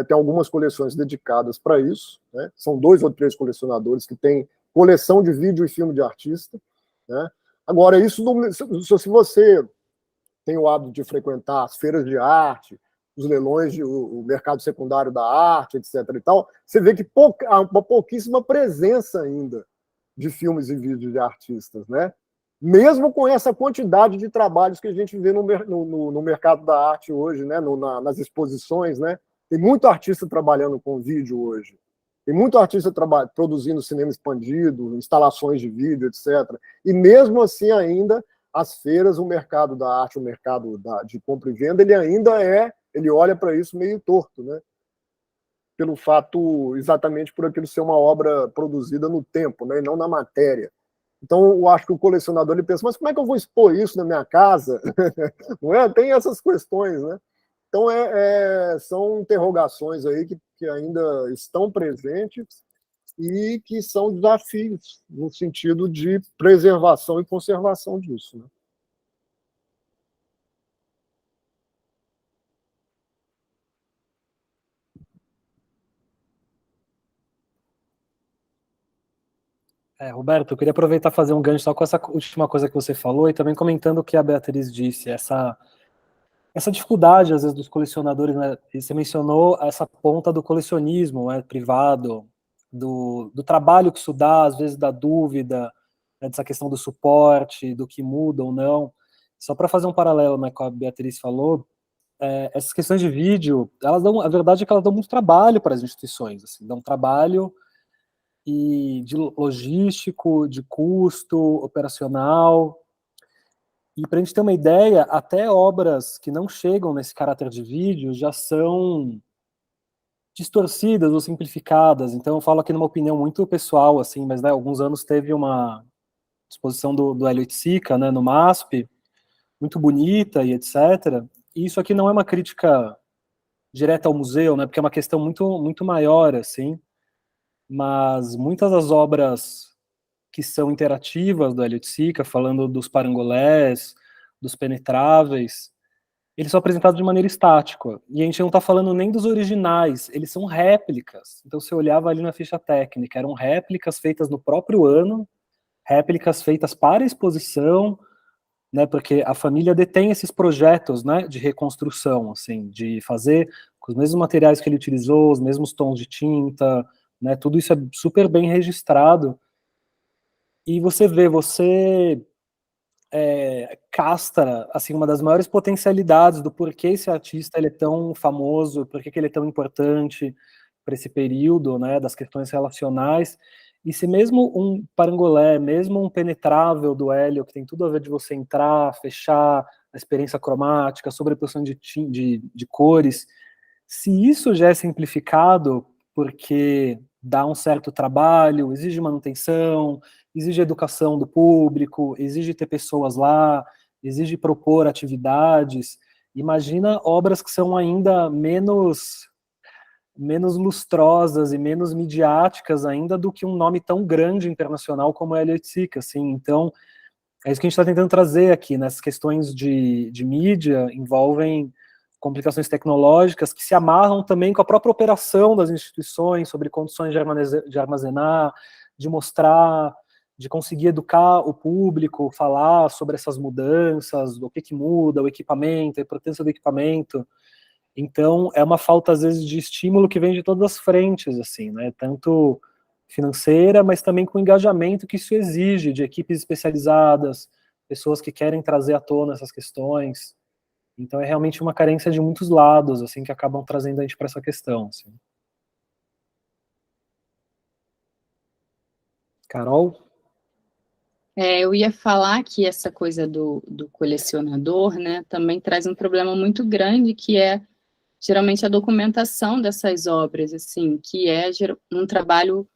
C: Tem algumas coleções dedicadas para isso, né? São 2 ou 3 colecionadores que têm coleção de vídeo e filme de artista, né? Agora, isso se você tem o hábito de frequentar as feiras de arte, os leilões, o mercado secundário da arte, etc. e tal, você vê que há uma pouquíssima presença ainda de filmes e vídeos de artistas, né? Mesmo com essa quantidade de trabalhos que a gente vê no mercado da arte hoje, né? Nas exposições, né? Tem muito artista trabalhando com vídeo hoje. Tem muito artista produzindo cinema expandido, instalações de vídeo, etc. E mesmo assim ainda as feiras, o mercado da arte, o mercado de compra e venda, ele olha para isso meio torto, né? Pelo fato, exatamente por aquilo ser uma obra produzida no tempo, né? E não na matéria. Então, eu acho que o colecionador ele pensa, mas como é que eu vou expor isso na minha casa? Não é? Tem essas questões, né? Então, são interrogações aí que ainda estão presentes e que são desafios no sentido de preservação e conservação disso, né?
B: Roberto, eu queria aproveitar e fazer um gancho só com essa última coisa que você falou e também comentando o que a Beatriz disse, essa dificuldade, às vezes, dos colecionadores, né? E você mencionou essa ponta do colecionismo, né, privado, do trabalho que isso dá, às vezes da dúvida, né, dessa questão do suporte, do que muda ou não. Só para fazer um paralelo, né, com a Beatriz falou, essas questões de vídeo, a verdade é que elas dão muito trabalho para as instituições, assim, dão trabalho e de logístico, de custo, operacional. E para a gente ter uma ideia, até obras que não chegam nesse caráter de vídeo já são distorcidas ou simplificadas. Então eu falo aqui numa opinião muito pessoal, assim, mas né, há alguns anos teve uma exposição do Hélio Oiticica, né, no MASP, muito bonita e etc. E isso aqui não é uma crítica direta ao museu, né, porque é uma questão muito maior, assim, mas muitas das obras que são interativas do Hélio Oiticica, falando dos parangolés, dos penetráveis, eles são apresentados de maneira estática. E a gente não está falando nem dos originais, eles são réplicas. Então, você olhava ali na ficha técnica, eram réplicas feitas no próprio ano, réplicas feitas para exposição, né, porque a família detém esses projetos, né, de reconstrução, assim, de fazer com os mesmos materiais que ele utilizou, os mesmos tons de tinta, né, tudo isso é super bem registrado, e você castra, assim, uma das maiores potencialidades do porquê esse artista ele é tão famoso, porquê que ele é tão importante para esse período, né, das questões relacionais, e se mesmo um Parangolé, mesmo um Penetrável do Hélio, que tem tudo a ver de você entrar, fechar, a experiência cromática, sobreposição de cores, se isso já é simplificado, porque dá um certo trabalho, exige manutenção, exige educação do público, exige ter pessoas lá, exige propor atividades, imagina obras que são ainda menos lustrosas e menos midiáticas ainda do que um nome tão grande internacional como Elliot Sica, assim, então é isso que a gente está tentando trazer aqui, nessas questões de mídia, envolvem complicações tecnológicas que se amarram também com a própria operação das instituições, sobre condições de armazenar, de mostrar, de conseguir educar o público, falar sobre essas mudanças, o que muda, o equipamento, a importância do equipamento. Então, é uma falta, às vezes, de estímulo que vem de todas as frentes, assim, né? Tanto financeira, mas também com o engajamento que isso exige, de equipes especializadas, pessoas que querem trazer à tona essas questões. Então, é realmente uma carência de muitos lados, assim, que acabam trazendo a gente para essa questão, assim. Carol?
D: Eu ia falar que essa coisa do colecionador, né, também traz um problema muito grande, que é geralmente a documentação dessas obras, assim, que é um trabalho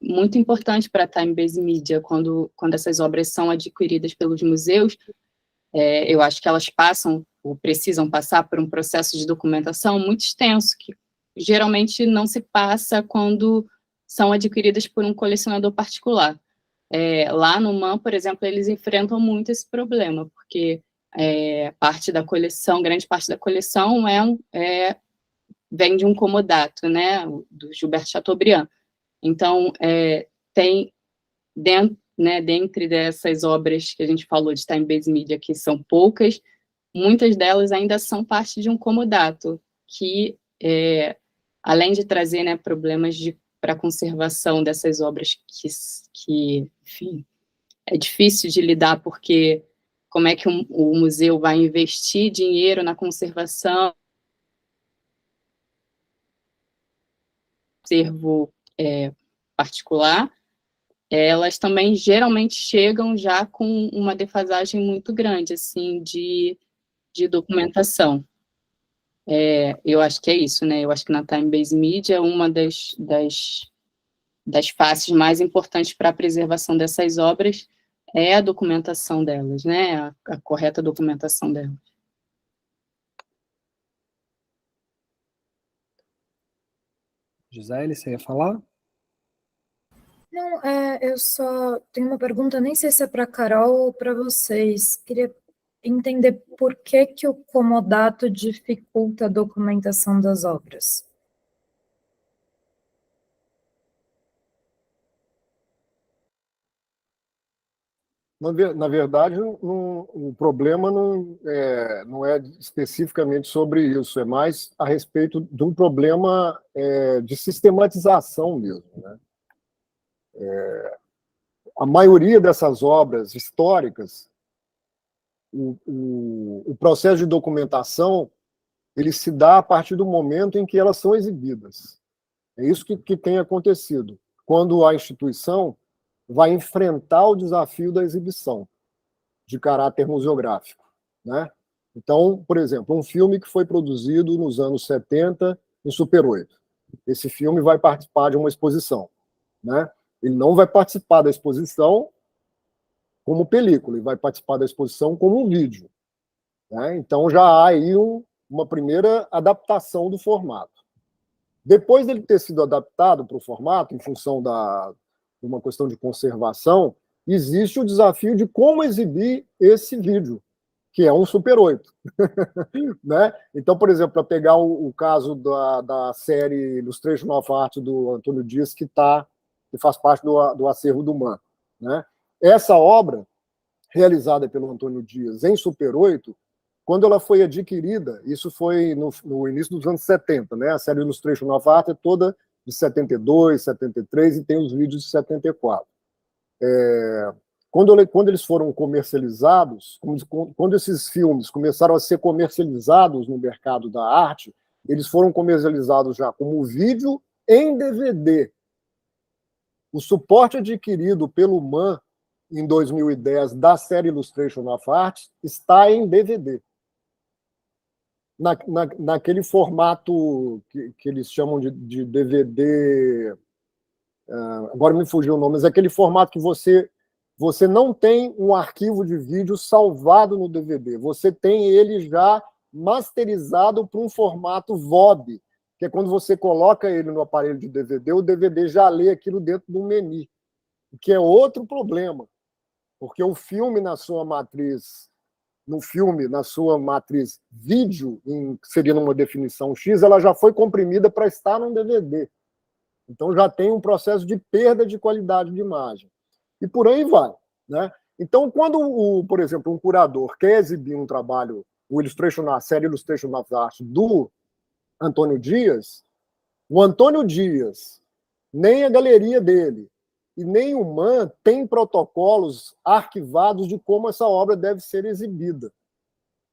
D: muito importante para a Time-Based Media, quando essas obras são adquiridas pelos museus. Eu acho que elas passam, ou precisam passar por um processo de documentação muito extenso, que geralmente não se passa quando são adquiridas por um colecionador particular. Lá no MAM, por exemplo, eles enfrentam muito esse problema, porque parte da coleção, grande parte da coleção vem de um comodato, né, do Gilberto Chateaubriand. Então, tem dentro, né, dentre dessas obras que a gente falou de Time-Based Media, que são poucas, muitas delas ainda são parte de um comodato, que, além de trazer, né, problemas para a conservação dessas obras que, enfim, é difícil de lidar, porque como é que o museu vai investir dinheiro na conservação do acervo particular, elas também geralmente chegam já com uma defasagem muito grande, assim, de documentação. Eu acho que é isso, né? Eu acho que na Time-Based Media, uma das faces mais importantes para a preservação dessas obras é a documentação delas, né? A correta documentação delas.
B: Gisele, você ia falar?
A: Não, eu só tenho uma pergunta, nem sei se é para a Carol ou para vocês. Queria entender por que o comodato dificulta a documentação das obras.
C: Na verdade, o problema não é especificamente sobre isso, é mais a respeito de um problema de sistematização mesmo, né? A maioria dessas obras históricas, o processo de documentação, ele se dá a partir do momento em que elas são exibidas. É isso que tem acontecido. Quando a instituição vai enfrentar o desafio da exibição, de caráter museográfico, né? Então, por exemplo, um filme que foi produzido nos anos 70 em Super 8. Esse filme vai participar de uma exposição, né? Ele não vai participar da exposição como película, ele vai participar da exposição como um vídeo, né? Então já há aí uma primeira adaptação do formato. Depois dele ter sido adaptado para o formato, em função de uma questão de conservação, existe o desafio de como exibir esse vídeo, que é um Super 8. Né? Então, por exemplo, para pegar o caso da série Illustration of Art do Antônio Dias, que faz parte do acervo do MAN. Né? Essa obra realizada pelo Antônio Dias em Super 8, quando ela foi adquirida, isso foi no início dos anos 70, né? A série Illustration of Art é toda de 72, 73 e tem os vídeos de 74. Quando eles foram comercializados, quando esses filmes começaram a ser comercializados no mercado da arte, eles foram comercializados já como vídeo em DVD. O suporte adquirido pelo MAN em 2010 da série Illustration of Art está em DVD. Naquele formato que eles chamam de DVD, agora me fugiu o nome, mas é aquele formato que você não tem um arquivo de vídeo salvado no DVD, você tem ele já masterizado para um formato VOD, que é quando você coloca ele no aparelho de DVD, o DVD já lê aquilo dentro do menu, que é outro problema, porque o filme na sua matriz vídeo, seria numa definição X, ela já foi comprimida para estar num DVD. Então já tem um processo de perda de qualidade de imagem. E por aí vai, né? Então, quando, por exemplo, um curador quer exibir um trabalho, a série Illustration of Art do Antônio Dias, o Antônio Dias, nem a galeria dele, e nem o MAN tem protocolos arquivados de como essa obra deve ser exibida.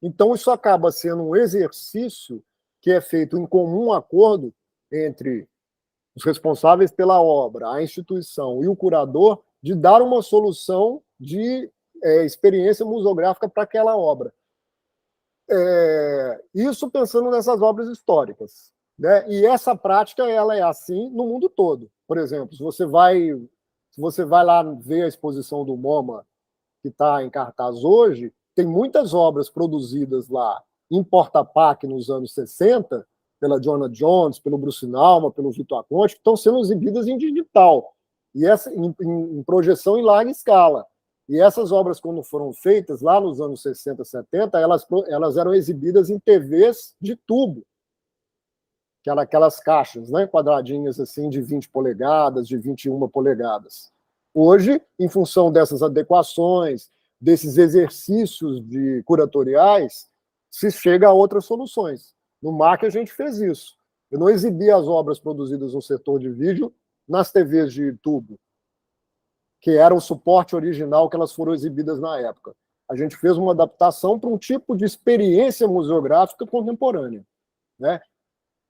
C: Então, isso acaba sendo um exercício que é feito em comum acordo entre os responsáveis pela obra, a instituição e o curador, de dar uma solução de experiência museográfica para aquela obra. Isso pensando nessas obras históricas, né? E essa prática ela é assim no mundo todo. Por exemplo, se você vai lá ver a exposição do MoMA, que está em cartaz hoje, tem muitas obras produzidas lá em porta-pack nos anos 60, pela Jonah Jones, pelo Bruce Nauman, pelo Vitor Aconte, que estão sendo exibidas em digital, e em projeção em larga escala. E essas obras, quando foram feitas lá nos anos 60, 70, elas eram exibidas em TVs de tubo, que eram aquelas caixas, né, quadradinhas assim, de 20 polegadas, de 21 polegadas. Hoje, em função dessas adequações, desses exercícios curatoriais, se chega a outras soluções. No MAC a gente fez isso. Eu não exibi as obras produzidas no setor de vídeo nas TVs de tubo, que era o suporte original que elas foram exibidas na época. A gente fez uma adaptação para um tipo de experiência museográfica contemporânea, né?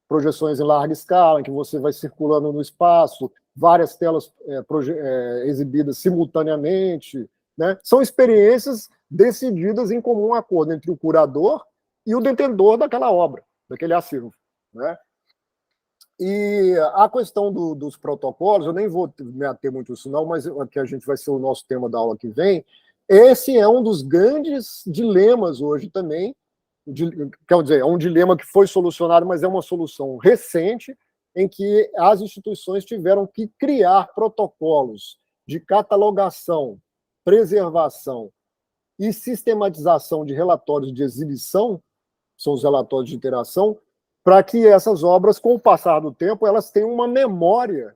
C: Projeções em larga escala, em que você vai circulando no espaço, várias telas exibidas simultaneamente, né? São experiências decididas em comum acordo entre o curador e o detentor daquela obra, daquele acervo, né? E a questão dos protocolos, eu nem vou me ater muito nisso não, mas que a gente vai ser o nosso tema da aula que vem, esse é um dos grandes dilemas hoje também, quer dizer, é um dilema que foi solucionado, mas é uma solução recente, em que as instituições tiveram que criar protocolos de catalogação, preservação e sistematização de relatórios de exibição, são os relatórios de interação, para que essas obras, com o passar do tempo, elas tenham uma memória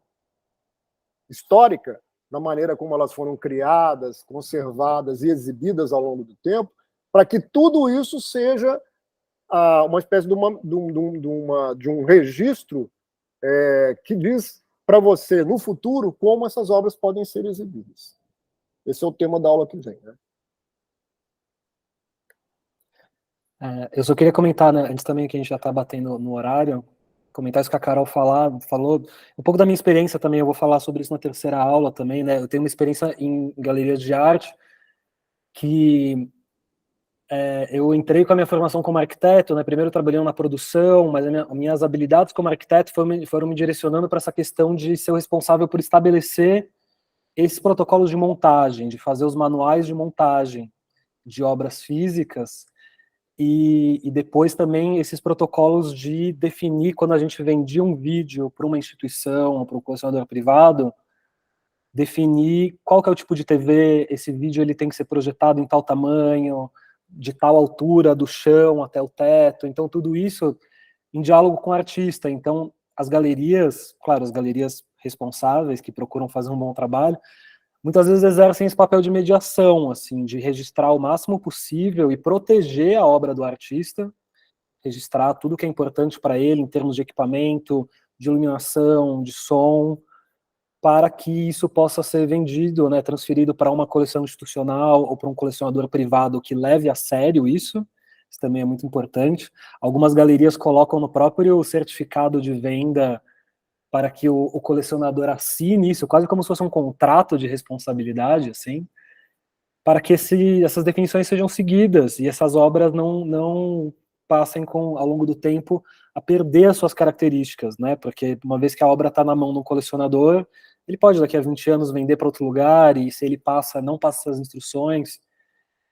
C: histórica da maneira como elas foram criadas, conservadas e exibidas ao longo do tempo, para que tudo isso seja uma espécie de um registro que diz para você, no futuro, como essas obras podem ser exibidas. Esse é o tema da aula que vem, né?
B: Eu só queria comentar, né, antes também que a gente já está batendo no horário, comentar isso que a Carol falou, um pouco da minha experiência também, eu vou falar sobre isso na terceira aula também, né, eu tenho uma experiência em galerias de arte, que eu entrei com a minha formação como arquiteto, né, primeiro trabalhando na produção, mas minhas habilidades como arquiteto foram me direcionando para essa questão de ser o responsável por estabelecer esses protocolos de montagem, de fazer os manuais de montagem de obras físicas, e depois também esses protocolos de definir, quando a gente vendia um vídeo para uma instituição, para um colecionador privado, definir qual que é o tipo de TV, esse vídeo ele tem que ser projetado em tal tamanho, de tal altura, do chão até o teto, então tudo isso em diálogo com o artista. Então as galerias, claro, as galerias responsáveis, que procuram fazer um bom trabalho, muitas vezes exercem esse papel de mediação, assim, de registrar o máximo possível e proteger a obra do artista, registrar tudo que é importante para ele em termos de equipamento, de iluminação, de som, para que isso possa ser vendido, né, transferido para uma coleção institucional ou para um colecionador privado que leve a sério isso também é muito importante. Algumas galerias colocam no próprio certificado de venda para que o colecionador assine isso, quase como se fosse um contrato de responsabilidade, assim, para que essas definições sejam seguidas e essas obras não passem ao longo do tempo a perder as suas características, né? Porque uma vez que a obra está na mão de um colecionador, ele pode daqui a 20 anos vender para outro lugar e se ele não passa as instruções.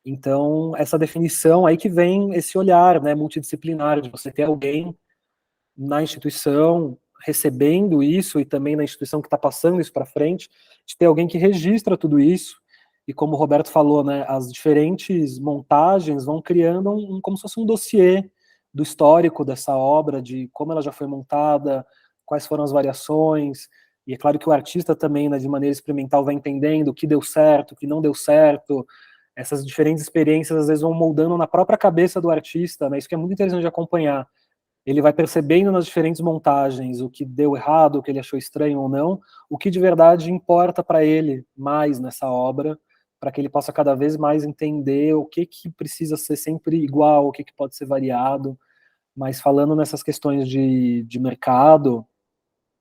B: Então, essa definição, aí que vem esse olhar, né, multidisciplinar, de você ter alguém na instituição recebendo isso e também na instituição que está passando isso para frente, de ter alguém que registra tudo isso. E como o Roberto falou, né, as diferentes montagens vão criando como se fosse um dossiê do histórico dessa obra, de como ela já foi montada, quais foram as variações. E é claro que o artista também, né, de maneira experimental, vai entendendo o que deu certo, o que não deu certo. Essas diferentes experiências, às vezes, vão moldando na própria cabeça do artista, né? Isso que é muito interessante de acompanhar. Ele vai percebendo nas diferentes montagens o que deu errado, o que ele achou estranho ou não, o que de verdade importa para ele mais nessa obra, para que ele possa cada vez mais entender o que precisa ser sempre igual, o que pode ser variado. Mas falando nessas questões de mercado,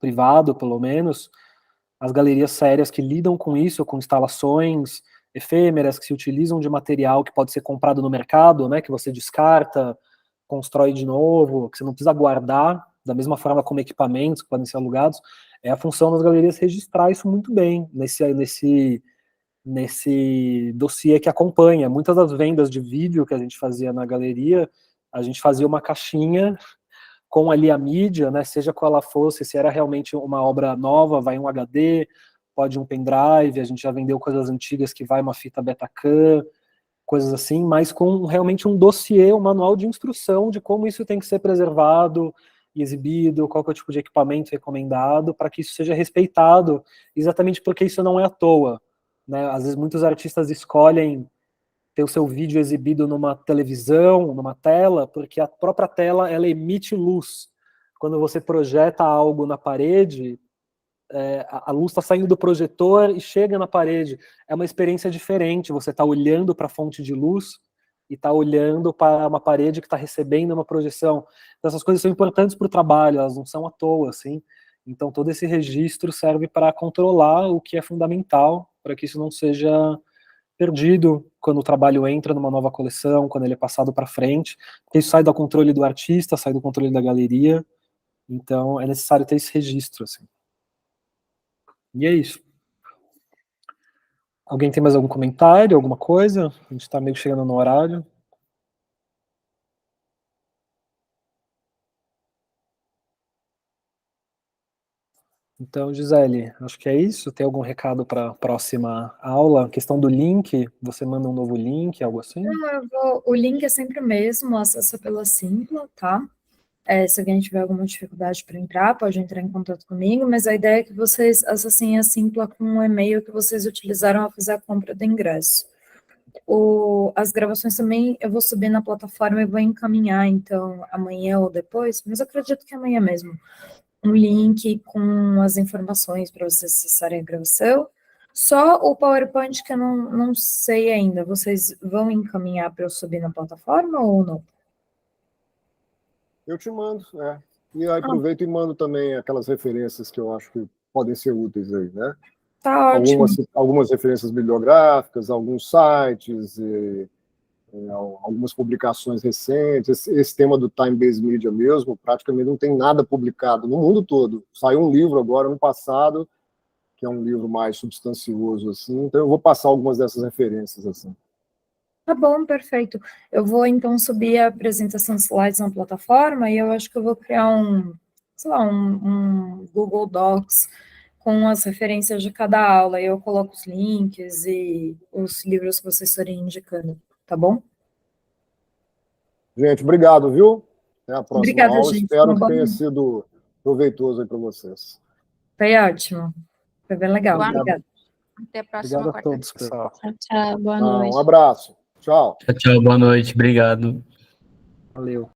B: privado pelo menos, as galerias sérias que lidam com isso, com instalações efêmeras, que se utilizam de material que pode ser comprado no mercado, né, que você descarta, constrói de novo, que você não precisa guardar, da mesma forma como equipamentos que podem ser alugados, é a função das galerias registrar isso muito bem, nesse dossiê que acompanha. Muitas das vendas de vídeo que a gente fazia na galeria, a gente fazia uma caixinha com ali a mídia, né, seja qual ela fosse, se era realmente uma obra nova, vai um HD, pode um pendrive, a gente já vendeu coisas antigas que vai uma fita Betacam, coisas assim, mas com realmente um dossiê, um manual de instrução de como isso tem que ser preservado e exibido, qual que é o tipo de equipamento recomendado, para que isso seja respeitado, exatamente porque isso não é à toa, né? Às vezes muitos artistas escolhem ter o seu vídeo exibido numa televisão, numa tela, porque a própria tela, ela emite luz. Quando você projeta algo na parede, a luz está saindo do projetor e chega na parede. É uma experiência diferente, você está olhando para a fonte de luz e está olhando para uma parede que está recebendo uma projeção. Então, essas coisas são importantes para o trabalho, elas não são à toa, assim. Então, todo esse registro serve para controlar o que é fundamental, para que isso não seja perdido quando o trabalho entra numa nova coleção, quando ele é passado para frente, porque isso sai do controle do artista, sai do controle da galeria, então é necessário ter esse registro, assim. E é isso. Alguém tem mais algum comentário, alguma coisa? A gente está meio que chegando no horário. Então, Gisele, acho que é isso. Tem algum recado para a próxima aula? A questão do link, você manda um novo link, algo assim?
A: O link é sempre o mesmo, acessa pela Simpla, tá? Se alguém tiver alguma dificuldade para entrar, pode entrar em contato comigo, mas a ideia é que vocês acessem a Simpla com o e-mail que vocês utilizaram ao fazer a compra do ingresso. As gravações também eu vou subir na plataforma e vou encaminhar, então, amanhã ou depois, mas eu acredito que amanhã mesmo, um link com as informações para vocês acessarem a gravação. Só o PowerPoint que eu não sei ainda, vocês vão encaminhar para eu subir na plataforma ou não?
C: Eu te mando, E aí aproveito e mando também aquelas referências que eu acho que podem ser úteis aí, né?
A: Tá ótimo.
C: Algumas referências bibliográficas, alguns sites, algumas publicações recentes. Esse tema do time-based media mesmo, praticamente não tem nada publicado no mundo todo. Saiu um livro agora, no passado, que é um livro mais substancioso, assim, então eu vou passar algumas dessas referências, assim.
A: Tá bom, perfeito. Eu vou, então, subir a apresentação de slides na plataforma e eu acho que eu vou criar um Google Docs com as referências de cada aula, e eu coloco os links e os livros que vocês forem indicando, tá bom?
C: Gente, obrigado, viu? Até a próxima
A: Obrigada,
C: aula.
A: gente.
C: Espero que tenha sido proveitoso aí para vocês.
A: Foi ótimo. Foi bem legal.
D: Boa
A: Obrigada.
F: Até a próxima
B: Obrigado a
F: quarta.
B: todos, pessoal.
D: Tchau, boa
C: Ah,
D: noite.
C: um abraço. Tchau.
G: Tchau, boa noite. Obrigado.
B: Valeu.